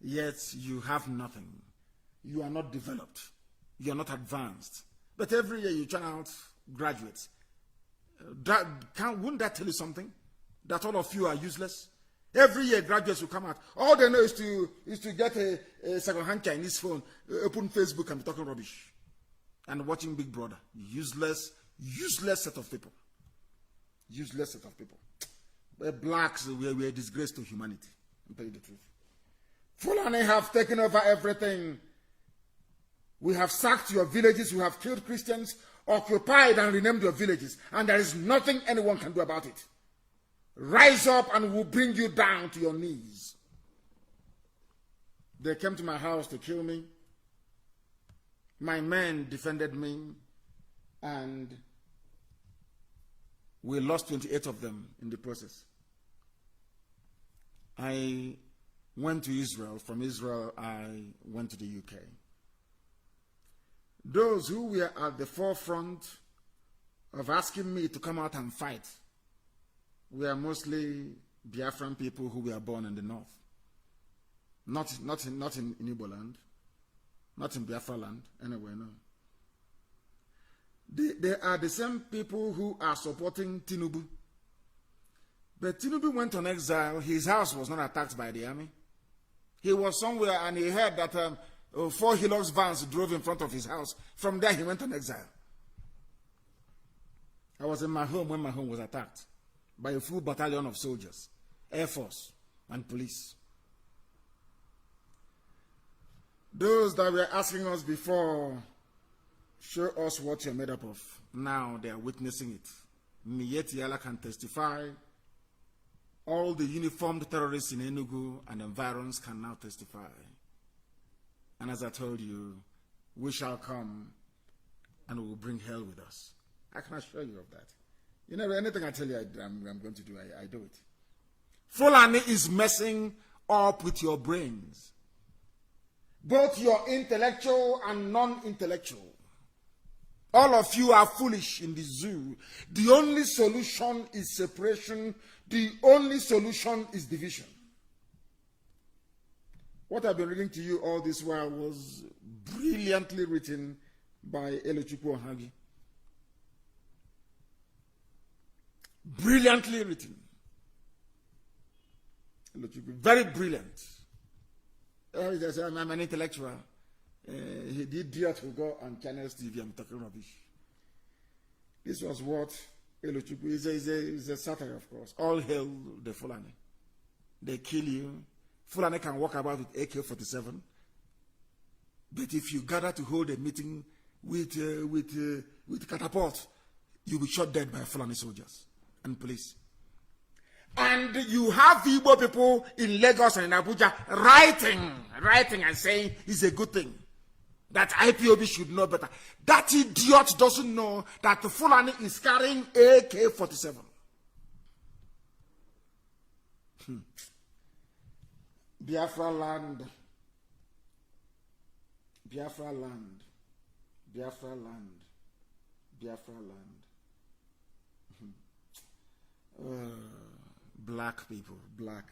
yet you have nothing. You are not developed. You are not advanced. But every year you churn out graduates. Wouldn't that tell you something? That all of you are useless? Every year graduates will come out. All they know is to get a second-hand Chinese phone, open Facebook and be talking rubbish. And watching Big Brother. Useless set of people. Useless set of people. The blacks were a disgrace to humanity. I'll tell you the truth. Fulani have taken over everything. We have sacked your villages, we have killed Christians, occupied and renamed your villages, and there is nothing anyone can do about it. Rise up and we'll bring you down to your knees. They came to my house to kill me. My men defended me, and we lost 28 of them in the process. I went to Israel. From Israel, I went to the UK. Those who were at the forefront of asking me to come out and fight were mostly Biafran people who were born in the north. Not in Igbo land, not in Biafra land, anywhere, no. They are the same people who are supporting Tinubu. But Tinubu went on exile. His house was not attacked by the army. He was somewhere and he heard that 4 Hilux vans drove in front of his house. From there he went on exile. I was in my home when my home was attacked by a full battalion of soldiers, Air Force and police. Those that were asking us before, show us what you're made up of. Now they are witnessing it. Mietiala can testify. All the uniformed terrorists in Enugu and environs can now testify. And as I told you, we shall come and we will bring hell with us. I can assure you of that. You know, anything I tell you I'm going to do, I do it. Fulani is messing up with your brains. Both your intellectual and non-intellectual. All of you are foolish in the zoo. The only solution is separation. The only solution is division. What I've been reading to you all this while was brilliantly written by Elochukwu Ohagi. Brilliantly written. Very brilliant. I'm an intellectual. He did idiot who go on Channels TV. I'm talking rubbish. This was what Elochukwu is a satire, of course. All hail the Fulani. They kill you. Fulani can walk about with AK-47. But if you gather to hold a meeting with catapult, you'll be shot dead by Fulani soldiers and police. And you have Igbo people in Lagos and in Abuja writing and saying it's a good thing. That IPOB should know better. That idiot doesn't know that the Fulani is carrying AK-47. Biafra land. Biafra land. Biafra land. Biafra land. Black people. Black.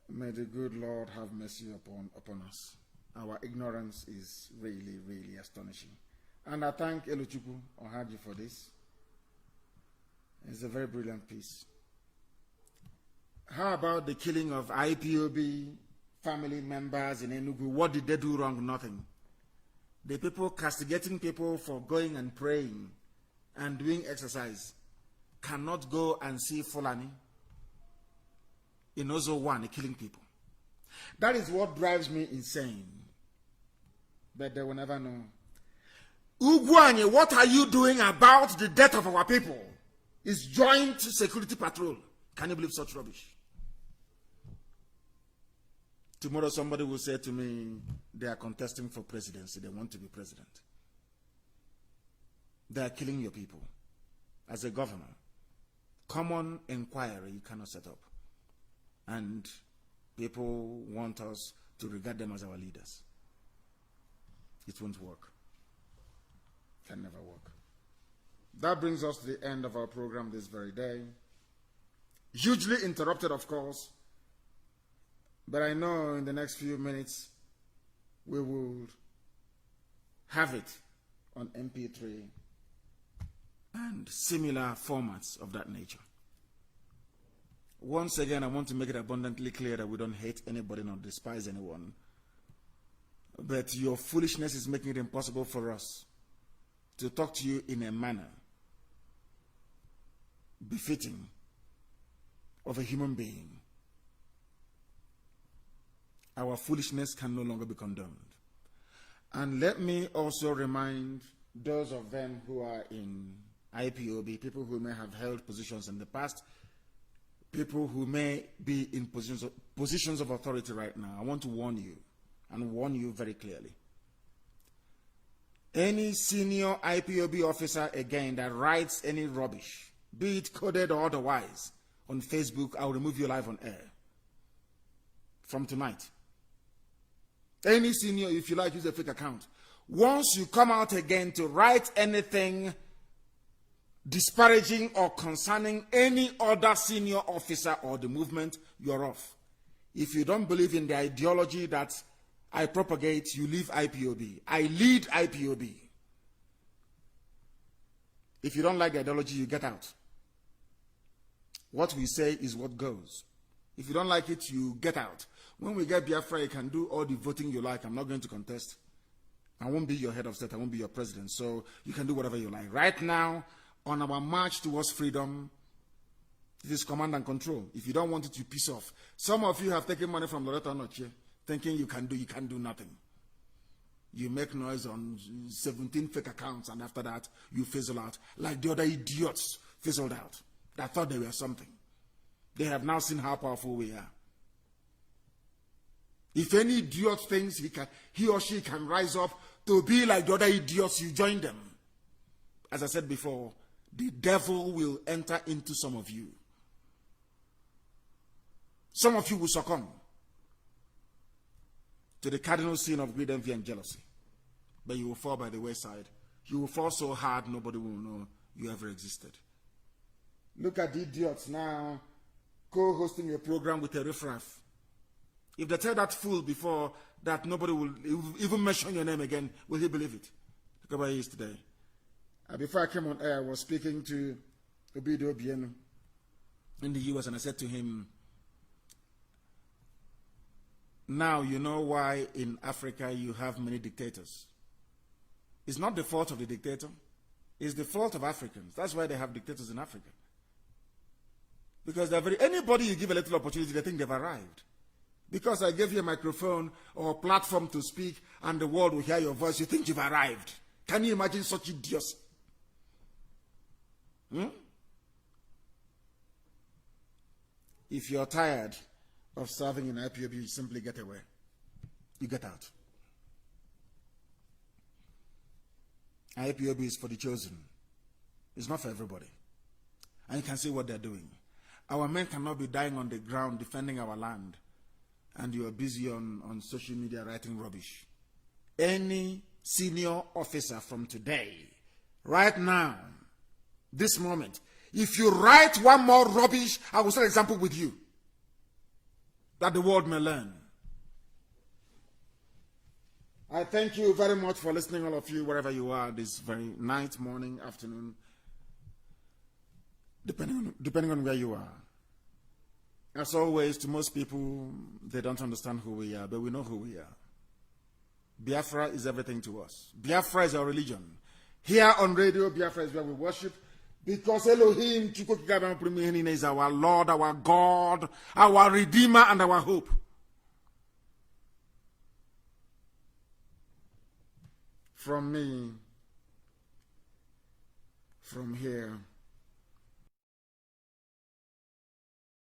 May the good Lord have mercy upon us. Our ignorance is really, really astonishing. And I thank Elochukwu Ohagi for this. It's a very brilliant piece. How about the killing of IPOB family members in Enugu? What did they do wrong? Nothing. The people castigating people for going and praying and doing exercise cannot go and see Fulani in Ozo 1 killing people. That is what drives me insane. But they will never know. Ugwanye, what are you doing about the death of our people? It's joint security patrol. Can you believe such rubbish? Tomorrow somebody will say to me, they are contesting for presidency. They want to be president. They are killing your people. As a governor, common inquiry you cannot set up. And people want us to regard them as our leaders. It won't work. Can never work. That brings us to the end of our program this very day. Hugely interrupted, of course. But I know in the next few minutes we will have it on MP3 and similar formats of that nature. Once again, I want to make it abundantly clear that we don't hate anybody nor despise anyone. But your foolishness is making it impossible for us to talk to you in a manner befitting of a human being. Our foolishness can no longer be condoned. And let me also remind those of them who are in IPOB, people who may have held positions in the past, people who may be in positions of authority right now. I want to warn you, and warn you very clearly. Any senior IPOB officer, again, that writes any rubbish, be it coded or otherwise, on Facebook, I'll remove you live on air. From tonight. Any senior, if you like, use a fake account. Once you come out again to write anything disparaging or concerning any other senior officer or the movement, you're off. If you don't believe in the ideology that I propagate, you leave IPOB. I lead IPOB. If you don't like the ideology, you get out. What we say is what goes. If you don't like it, you get out. When we get Biafra, you can do all the voting you like. I'm not going to contest. I won't be your head of state. I won't be your president. So you can do whatever you like. Right now, on our march towards freedom, it is command and control. If you don't want it, you piss off. Some of you have taken money from Loretta Noche, thinking you can do nothing. You make noise on 17 fake accounts, and after that, you fizzle out. Like the other idiots fizzled out that thought they were something. They have now seen how powerful we are. If any idiot thinks he or she can rise up to be like the other idiots, you join them. As I said before, the devil will enter into some of you. Some of you will succumb to the cardinal sin of greed, envy, and jealousy. But you will fall by the wayside. You will fall so hard nobody will know you ever existed. Look at the idiots now co-hosting a program with a riffraff. If they tell that fool before that nobody will even mention your name again, will he believe it? Look at where he is today. Before I came on air, I was speaking to Obido Obieno in the US, and I said to him, now you know why in Africa you have many dictators. It's not the fault of the dictator. It's the fault of Africans. That's why they have dictators in Africa. Because anybody you give a little opportunity, they think they've arrived. Because I gave you a microphone or a platform to speak and the world will hear your voice, you think you've arrived. Can you imagine such idiocy? If you're tired of serving in IPOB, you simply get away. You get out. IPOB is for the chosen. It's not for everybody. And you can see what they're doing. Our men cannot be dying on the ground defending our land, and you are busy on social media writing rubbish. Any senior officer from today, right now, this moment, if you write one more rubbish, I will set an example with you that the world may learn. I thank you very much for listening, all of you, wherever you are, this very night, morning, afternoon, depending on where you are. As always, to most people, they don't understand who we are, but we know who we are. Biafra is everything to us. Biafra is our religion. Here on radio, Biafra is where we worship, because Elohim is our Lord, our God, our Redeemer, and our hope. From me, from here,